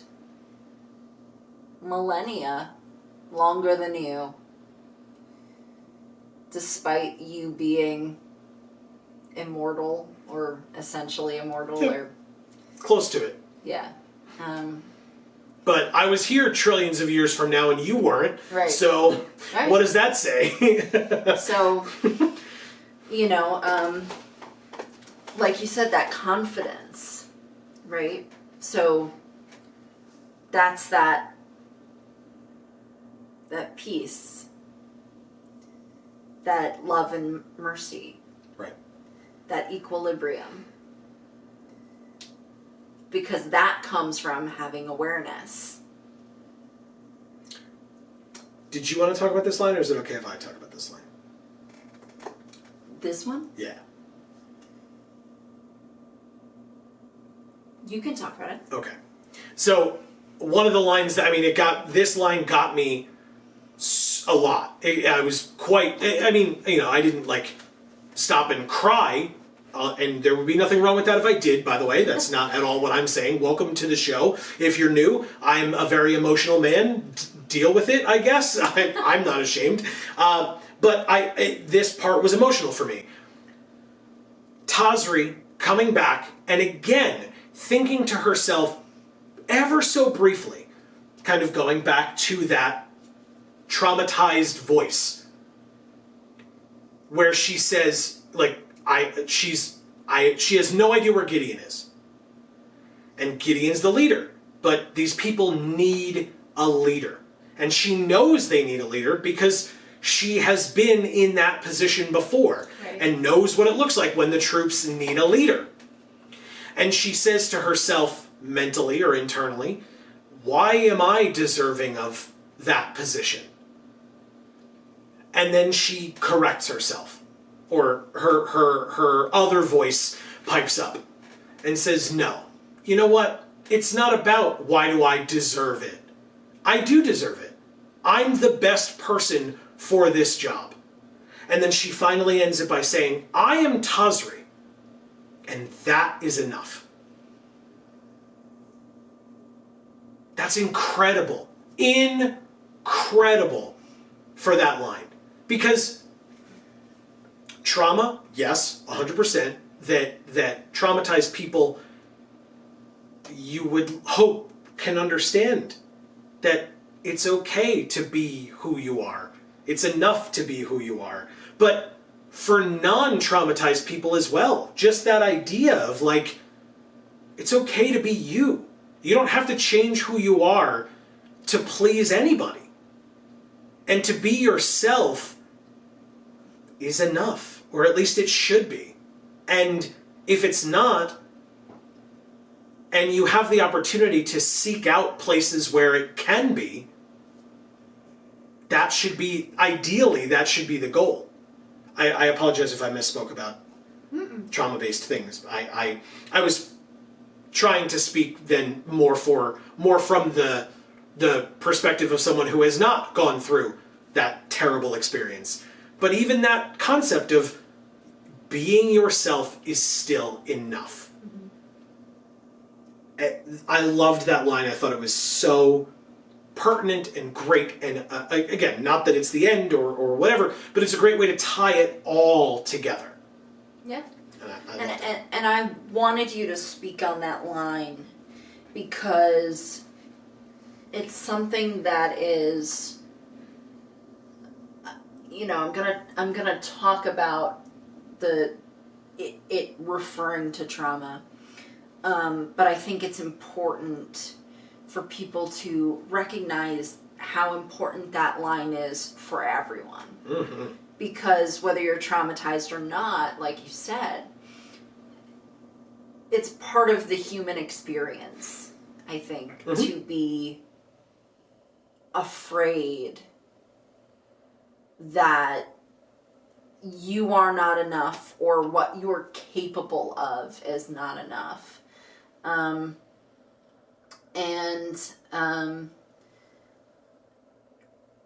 millennia longer than you, despite you being immortal, or essentially immortal, or close to it. Yeah. But I was here trillions of years from now and you weren't. Right. So what does that say? So, you know, like you said, that confidence, right? So that's that peace, that love and mercy. Right. That equilibrium. Because that comes from having awareness. Did you want to talk about this line, or is it okay if I talk about this line? This one? Yeah. You can talk about it. Okay. So one of the lines that, I mean, this line got me a lot. I was quite, I mean, you know, I didn't like stop and cry and there would be nothing wrong with that if I did, by the way. That's not at all what I'm saying. Welcome to the show. If you're new, I'm a very emotional man. Deal with it, I guess. I'm not ashamed. But this part was emotional for me. Tazri coming back and again thinking to herself ever so briefly, kind of going back to that traumatized voice where she says, like, she has no idea where Gideon is. And Gideon's the leader. But these people need a leader. And she knows they need a leader because she has been in that position before. Right. And knows what it looks like when the troops need a leader. And she says to herself, mentally or internally, why am I deserving of that position? And then she corrects herself. Or her other voice pipes up and says, no. You know what? It's not about why do I deserve it. I do deserve it. I'm the best person for this job. And then she finally ends it by saying, I am Tazri. And that is enough. That's incredible. Incredible for that line. Because trauma, yes, 100%, that traumatized people, you would hope, can understand that it's okay to be who you are. It's enough to be who you are. But for non-traumatized people as well, just that idea of like, it's okay to be you. You don't have to change who you are to please anybody. And to be yourself is enough, or at least it should be. And if it's not, and you have the opportunity to seek out places where it can be, that should be, ideally, that should be the goal. I apologize if I misspoke about trauma-based things. I was trying to speak then more from the perspective of someone who has not gone through that terrible experience. But even that concept of being yourself is still enough. I loved that line. I thought it was so pertinent and great. And again, not that it's the end or whatever, but it's a great way to tie it all together. Yeah. And I wanted you to speak on that line because it's something that is, you know, I'm gonna talk about it referring to trauma. But I think it's important for people to recognize how important that line is for everyone. Mm-hmm. Because whether you're traumatized or not, like you said, it's part of the human experience, I think, to be afraid that you are not enough or what you're capable of is not enough.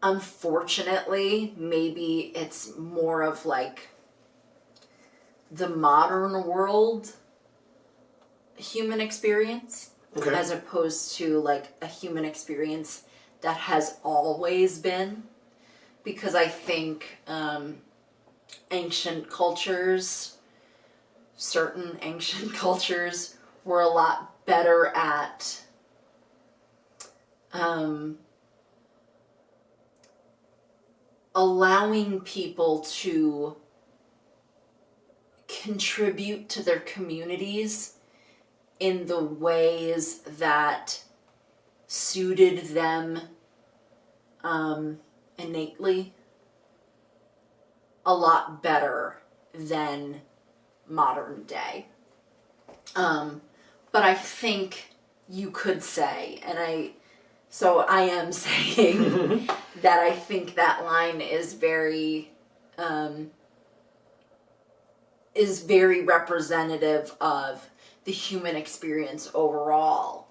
Unfortunately, maybe it's more of like the modern world human experience, okay, as opposed to like a human experience that has always been. Because I think certain ancient cultures were a lot better at allowing people to contribute to their communities in the ways that suited them innately a lot better than modern day. But I think you could say, so I am saying that I think that line is very representative of the human experience overall.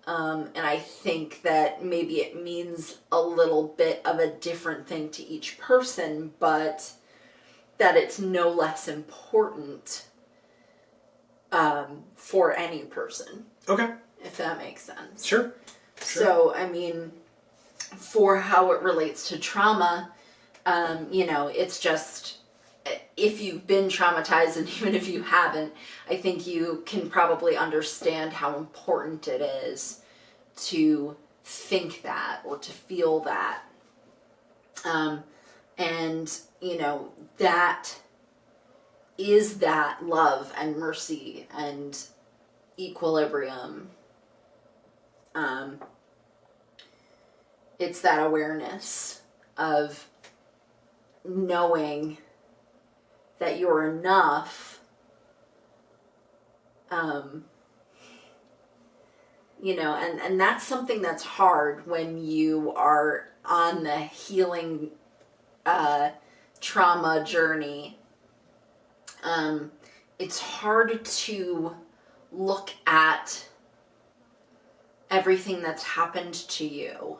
And I think that maybe it means a little bit of a different thing to each person, but that it's no less important for any person. Okay. If that makes sense. Sure. So, I mean, for how it relates to trauma, you know, it's just, if you've been traumatized, and even if you haven't, I think you can probably understand how important it is to think that or to feel that. And, you know, that is that love and mercy and equilibrium. It's that awareness of knowing that you're enough, you know, and that's something that's hard when you are on the healing trauma journey. It's hard to look at everything that's happened to you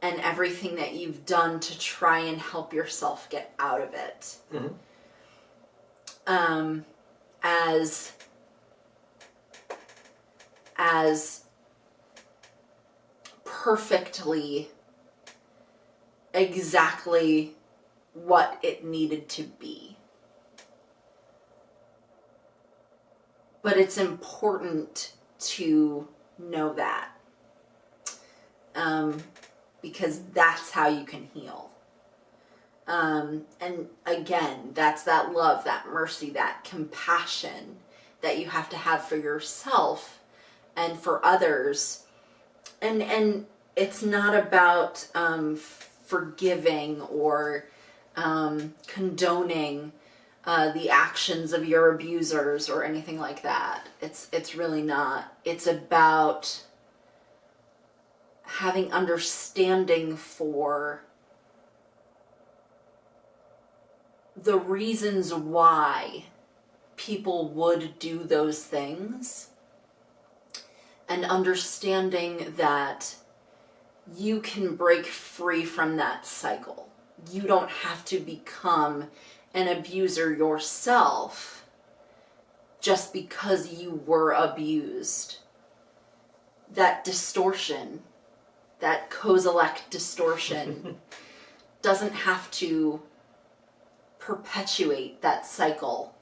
and everything that you've done to try and help yourself get out of it. As perfectly exactly what it needed to be. But it's important to know that. Because that's how you can heal. And again, that's that love, that mercy, that compassion that you have to have for yourself and for others. And it's not about forgiving or condoning the actions of your abusers or anything like that. It's really not. It's about having understanding for the reasons why people would do those things, and understanding that you can break free from that cycle. You don't have to become an abuser yourself just because you were abused. That distortion, that Kozilek distortion, doesn't have to perpetuate that cycle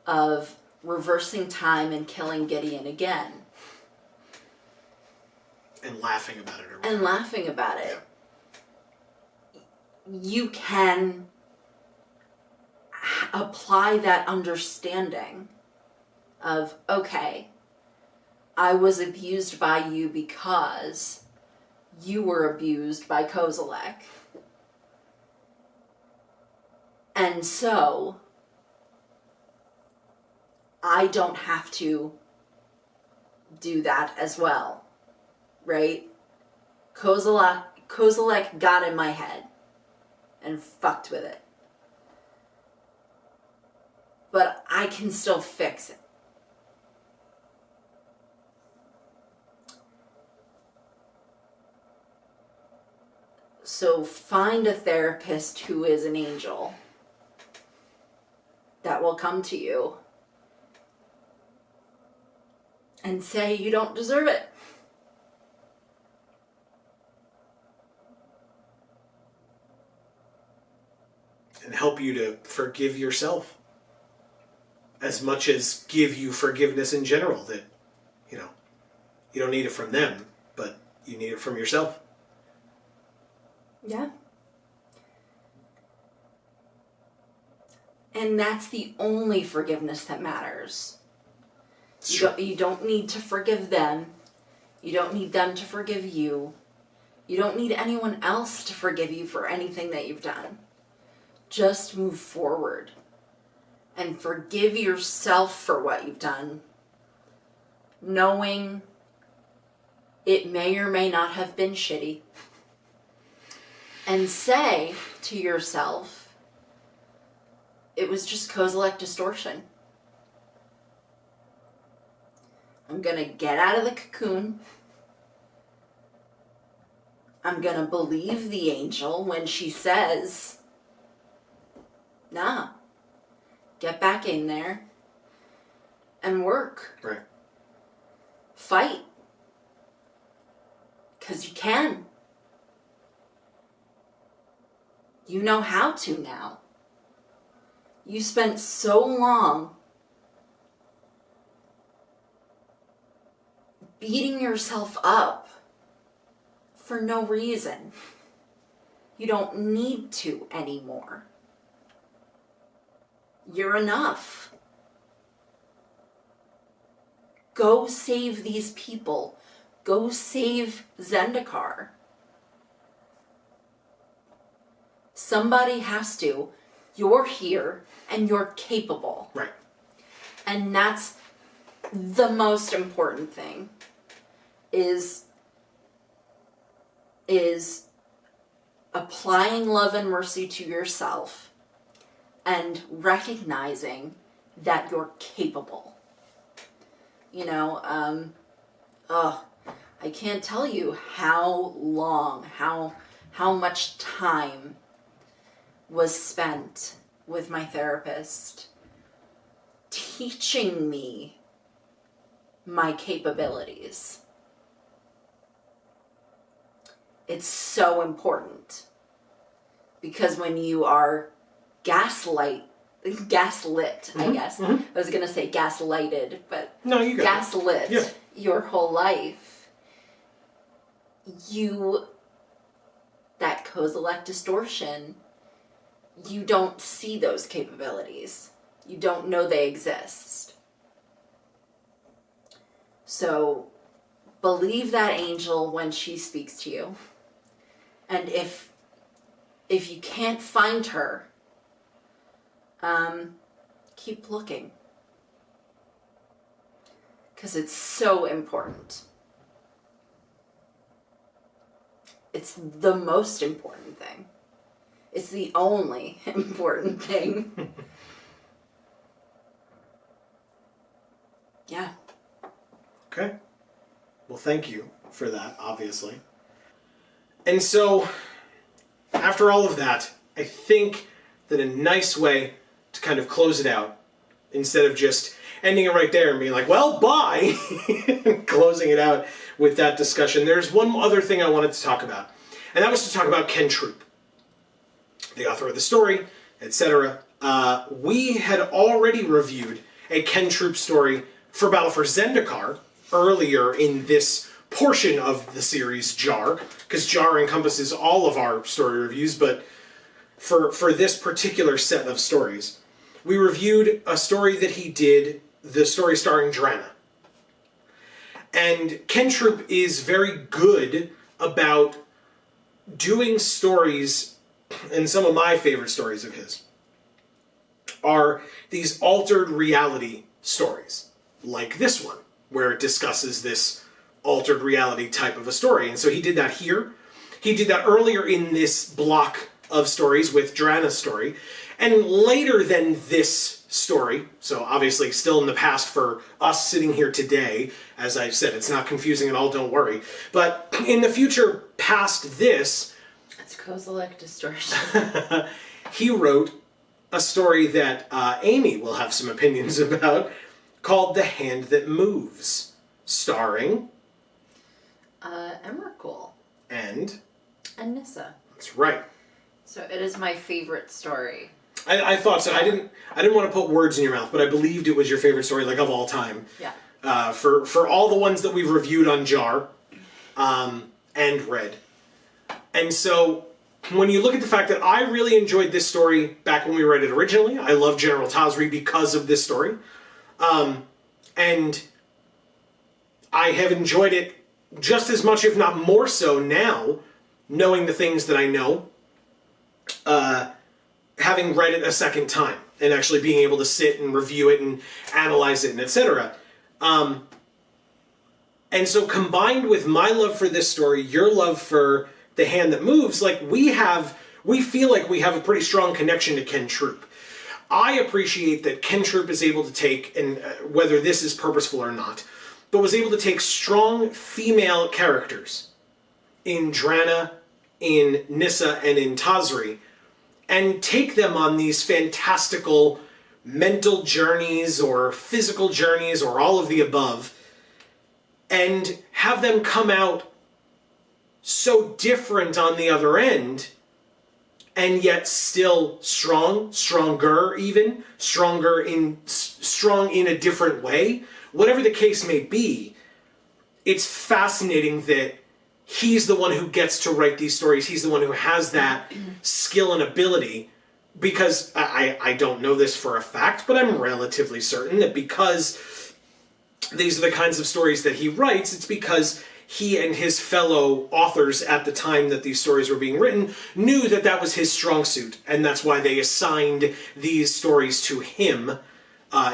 of reversing time and killing Gideon again. And laughing about it. And laughing about it. Yeah. You can apply that understanding of, okay, I was abused by you because you were abused by Kozilek. And so I don't have to do that as well, right? Kozilek got in my head and fucked with it. But I can still fix it. So find a therapist who is an angel that will come to you and say you don't deserve it. And help you to forgive yourself as much as give you forgiveness in general. That, you know, you don't need it from them, but you need it from yourself. Yeah. And that's the only forgiveness that matters. You don't need to forgive them. You don't need them to forgive you. You don't need anyone else to forgive you for anything that you've done. Just move forward and forgive yourself for what you've done, knowing it may or may not have been shitty. And say to yourself, it was just Kozilek distortion. I'm going to get out of the cocoon. I'm going to believe the angel when she says, nah, get back in there. and work. Right. Fight. Because you can. You know how to now. You spent so long beating yourself up for no reason. You don't need to anymore. You're enough. Go save these people. Go save Zendikar. Somebody has to. You're here and you're capable. Right. And that's the most important thing is applying love and mercy to yourself and recognizing that you're capable. You know, I can't tell you how long, how much time was spent with my therapist teaching me my capabilities. It's so important because when you are gaslit, I guess. I was going to say gaslighted, but no, you got gaslit your whole life. That Kozilek distortion, you don't see those capabilities. You don't know they exist. So believe that angel when she speaks to you. And if you can't find her, keep looking. Because it's so important. It's the most important thing. It's the only important thing. Yeah. Okay. Well, thank you for that, obviously. And so, after all of that, I think that a nice way to kind of close it out, instead of just ending it right there and being like, well, bye, closing it out with that discussion, there's one other thing I wanted to talk about. And that was to talk about Ken Troop, the author of the story, etc. We had already reviewed a Ken Troop story for Battle for Zendikar earlier in this portion of the series JaAR, because JaAR encompasses all of our story reviews, but for this particular set of stories, we reviewed a story that he did, the story starring Drana. And Ken Troop is very good about doing stories, and some of my favorite stories of his are these altered reality stories, like this one, where it discusses this altered reality type of a story. And so he did that here. He did that earlier in this block of stories with Drana's story. And later than this story, so obviously still in the past for us sitting here today, as I've said, it's not confusing at all, don't worry. But in the future past this, It's Kozilek distortion. he wrote a story that Amy will have some opinions about, called The Hand That Moves, starring Emrakul. And Nissa. that's right. So it is my favorite story. I thought so. I didn't want to put words in your mouth, but I believed it was your favorite story, like, of all time. Yeah. For all the ones that we've reviewed on JaAR and read. And so when you look at the fact that I really enjoyed this story back when we read it originally, I love General Tazri because of this story. And I have enjoyed it just as much, if not more so now, knowing the things that I know, having read it a second time and actually being able to sit and review it and analyze it and etc. And so combined with my love for this story, your love for The Hand That Moves, like we feel like we have a pretty strong connection to Ken Troop. I appreciate that Ken Troop is able to take, and whether this is purposeful or not, but was able to take strong female characters in Drana, in Nissa, and in Tazri, and take them on these fantastical mental journeys or physical journeys or all of the above, and have them come out so different on the other end, and yet still strong, stronger even, strong in a different way. Whatever the case may be, it's fascinating that he's the one who gets to write these stories. He's the one who has that skill and ability, because I don't know this for a fact, but I'm relatively certain that because these are the kinds of stories that he writes, it's because he and his fellow authors at the time that these stories were being written knew that that was his strong suit, and that's why they assigned these stories to him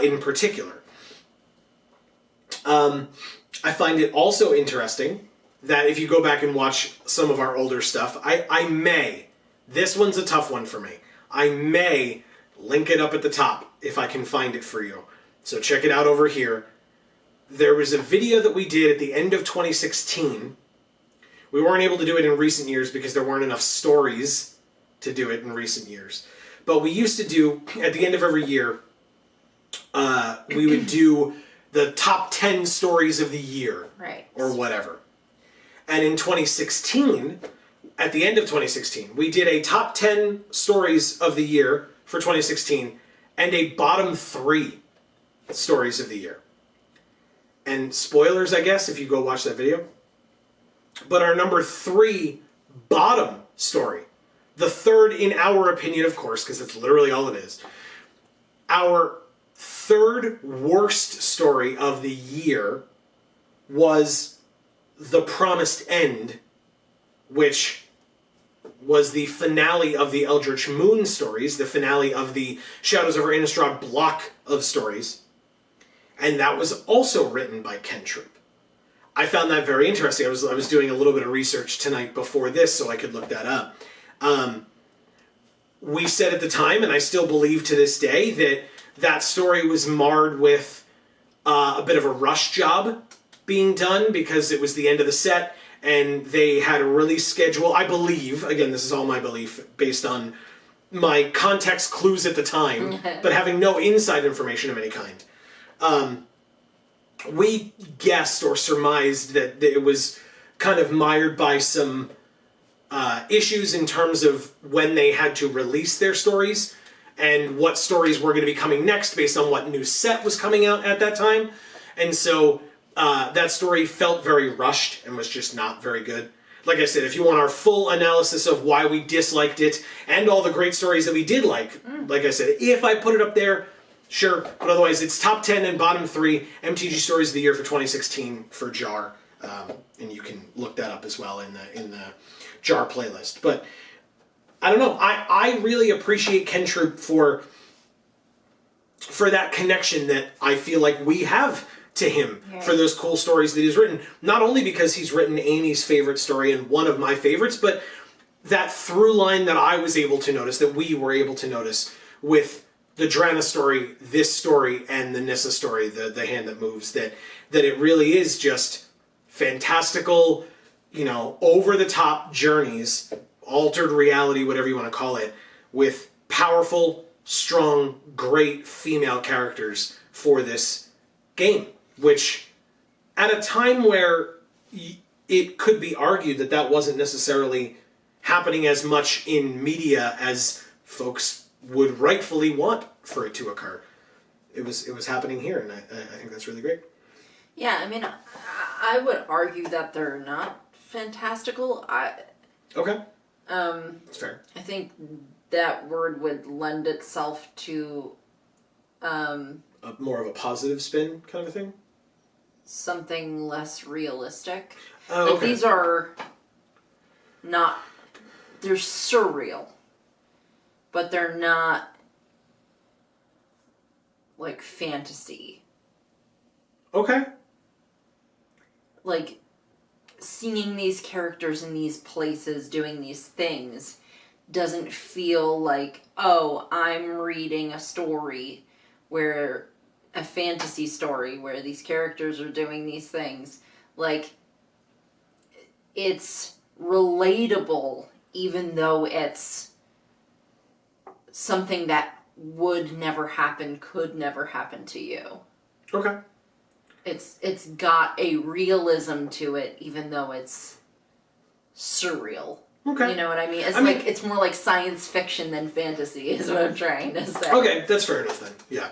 in particular. I find it also interesting that if you go back and watch some of our older stuff, I may, this one's a tough one for me, I may link it up at the top if I can find it for you. So check it out over here. There was a video that we did at the end of 2016. We weren't able to do it in recent years because there weren't enough stories to do it in recent years. But we used to do, at the end of every year, we would do the top 10 stories of the year. Right. Or whatever. And in 2016, at the end of 2016, we did a top 10 stories of the year for 2016 and a bottom 3 stories of the year. And spoilers, I guess, if you go watch that video. But our number 3 bottom story, the third in our opinion, of course, because that's literally all it is, our third worst story of the year was The Promised End, which was the finale of the Eldritch Moon stories, the finale of the Shadows over Innistrad block of stories. And that was also written by Ken Troop. I found that very interesting. I was doing a little bit of research tonight before this so I could look that up. We said at the time, and I still believe to this day, that that story was marred with a bit of a rush job being done because it was the end of the set and they had a release schedule. I believe, again, this is all my belief based on my context clues at the time, but having no inside information of any kind. We guessed or surmised that it was kind of mired by some issues in terms of when they had to release their stories and what stories were going to be coming next based on what new set was coming out at that time. And so that story felt very rushed and was just not very good. Like I said, if you want our full analysis of why we disliked it and all the great stories that we did like I said, if I put it up there, sure, but otherwise it's top 10 and bottom 3 MTG Stories of the Year for 2016 for JaAR, and you can look that up as well in the JaAR playlist. But I don't know, I really appreciate Ken Troop for that connection that I feel like we have to him for those cool stories that he's written. Not only because he's written Amy's favorite story and one of my favorites, but that through line that I was able to notice, that we were able to notice with the Drana story, this story, and the Nissa story, the Hand That Moves, that it really is just fantastical, over-the-top journeys, altered reality, whatever you want to call it, with powerful, strong, great female characters for this game. Which, at a time where it could be argued that that wasn't necessarily happening as much in media as folks would rightfully want for it to occur, it was happening here, and I think that's really great. Yeah, I mean, I would argue that they're not fantastical. Okay. That's fair. I think that word would lend itself to more of a positive spin kind of a thing? Something less realistic. Oh, like okay. These are not, they're surreal, but they're not like fantasy. Okay. Like seeing these characters in these places doing these things doesn't feel like, oh, I'm reading a story where a fantasy story where these characters are doing these things. Like, it's relatable even though it's something that would never happen, could never happen to you. Okay. It's got a realism to it, even though it's surreal. Okay. You know what I mean? It's more like science fiction than fantasy, is what I'm trying to say. Okay, that's fair enough then. Yeah.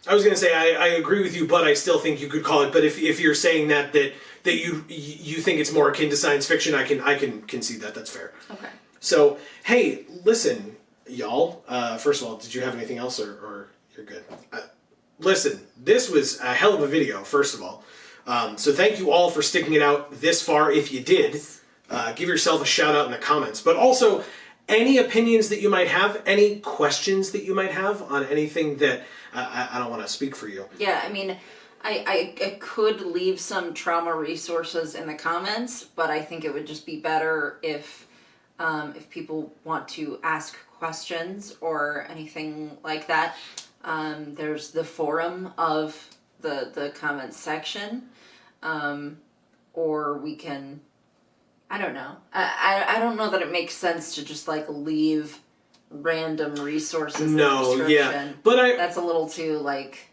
I was going to say, I agree with you, but I still think you could call it, but if you're saying that you think it's more akin to science fiction, I can concede that. That's fair. Okay. So, hey, listen, y'all. First of all, did you have anything else, or you're good? Listen, this was a hell of a video, first of all. So thank you all for sticking it out this far, if you did. Give yourself a shout out in the comments. But also, any opinions that you might have, any questions that you might have on anything that... I don't want to speak for you. Yeah, I mean, I could leave some trauma resources in the comments, but I think it would just be better if people want to ask questions or anything like that. There's the forum of the comments section, or we can... I don't know. I don't know that it makes sense to just like leave random resources in the description. Yeah. But that's a little too like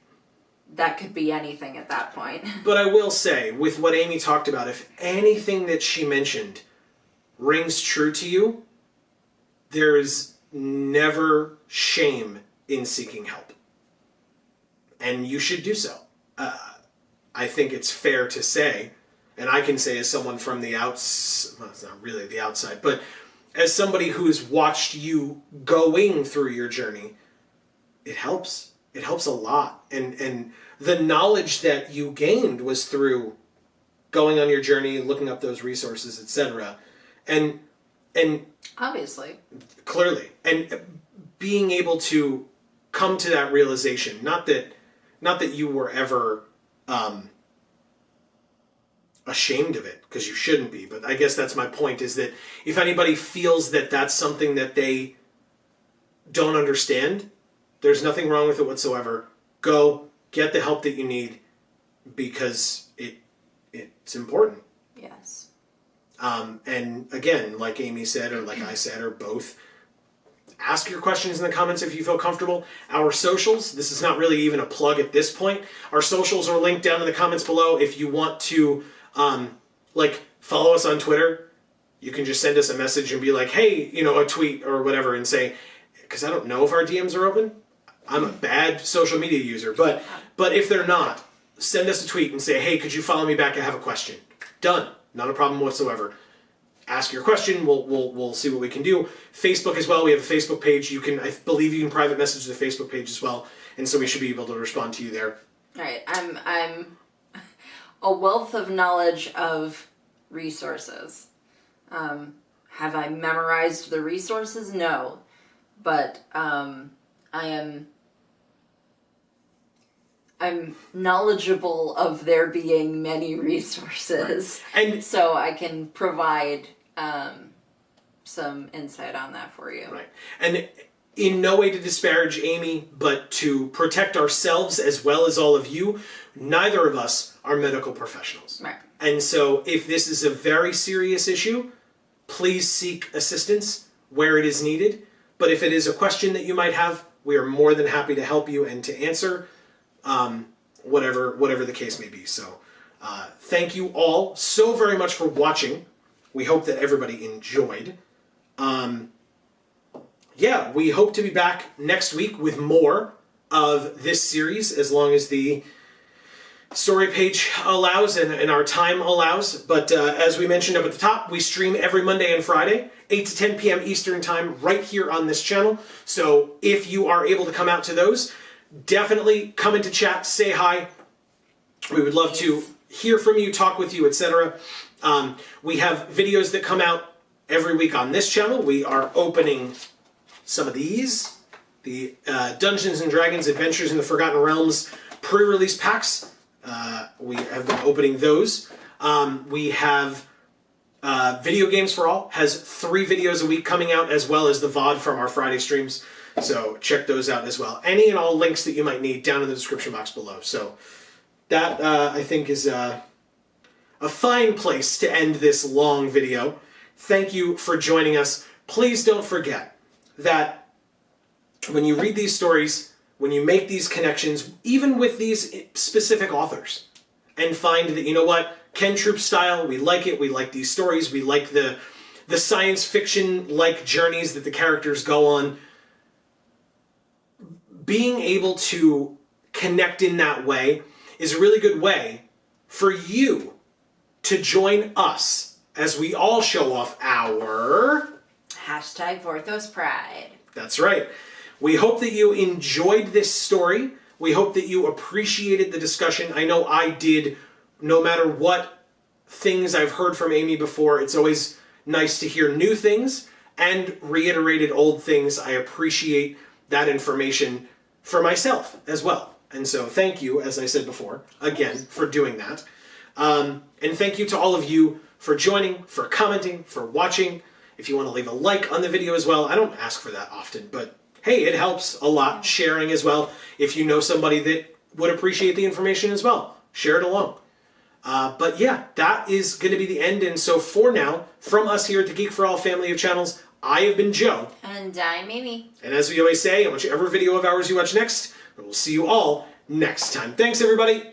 that could be anything at that point. But I will say, with what Amy talked about, if anything that she mentioned rings true to you, there is never shame in seeking help. And you should do so. I think it's fair to say, and I can say as someone from the outside, well, it's not really the outside, but as somebody who has watched you going through your journey, it helps. It helps a lot. And the knowledge that you gained was through going on your journey, looking up those resources, etc. And obviously. Clearly. And being able to come to that realization, not that you were ever ashamed of it, because you shouldn't be, but I guess that's my point, is that if anybody feels that that's something that they don't understand, there's nothing wrong with it whatsoever. Go get the help that you need, because it's important. Yes. And again, like Amy said, or like I said, or both, ask your questions in the comments if you feel comfortable. Our socials, this is not really even a plug at this point. Our socials are linked down in the comments below. If you want to follow us on Twitter, you can just send us a message and be like, hey, a tweet or whatever, and say, because I don't know if our DMs are open. I'm a bad social media user, but if they're not, send us a tweet and say, hey, could you follow me back? I have a question. Done. Not a problem whatsoever. Ask your question. We'll see what we can do. Facebook as well. We have a Facebook page. I believe you can private message the Facebook page as well, and so we should be able to respond to you there. All right. I'm a wealth of knowledge of resources. Have I memorized the resources? No, but I'm knowledgeable of there being many resources, right. And so I can provide some insight on that for you. Right. And in no way to disparage Amy, but to protect ourselves as well as all of you, neither of us are medical professionals. Right. And so if this is a very serious issue, please seek assistance where it is needed. But if it is a question that you might have, we are more than happy to help you and to answer whatever the case may be. So thank you all so very much for watching. We hope that everybody enjoyed. We hope to be back next week with more of this series, as long as the story page allows and our time allows. But as we mentioned up at the top, we stream every Monday and Friday, 8 to 10 p.m. Eastern Time, right here on this channel. So if you are able to come out to those, definitely come into chat, say hi. We would love to hear from you, talk with you, etc. We have videos that come out every week on this channel. We are opening some of these, the Dungeons & Dragons Adventures in the Forgotten Realms pre-release packs. We have been opening those. We have Video Games for All, has 3 videos a week coming out, as well as the VOD from our Friday streams. So check those out as well. Any and all links that you might need down in the description box below. So that, I think, is a fine place to end this long video. Thank you for joining us. Please don't forget that when you read these stories, when you make these connections, even with these specific authors, and find that, you know what, Ken Troop style, we like it, we like these stories, we like the science fiction-like journeys that the characters go on. Being able to connect in that way is a really good way for you to join us as we all show off our... #Vorthos Pride. That's right. We hope that you enjoyed this story. We hope that you appreciated the discussion. I know I did. No matter what things I've heard from Amy before, it's always nice to hear new things and reiterated old things. I appreciate that information for myself as well. And so thank you, as I said before, again, for doing that. And thank you to all of you for joining, for commenting, for watching. If you want to leave a like on the video as well, I don't ask for that often, but hey, it helps a lot. Sharing as well. If you know somebody that would appreciate the information as well, share it along. But yeah, that is going to be the end. And so for now, from us here at the Geek for All family of channels, I have been Joe. And I'm Amy. And as we always say, on whichever video of ours you watch next, we'll see you all next time. Thanks, everybody.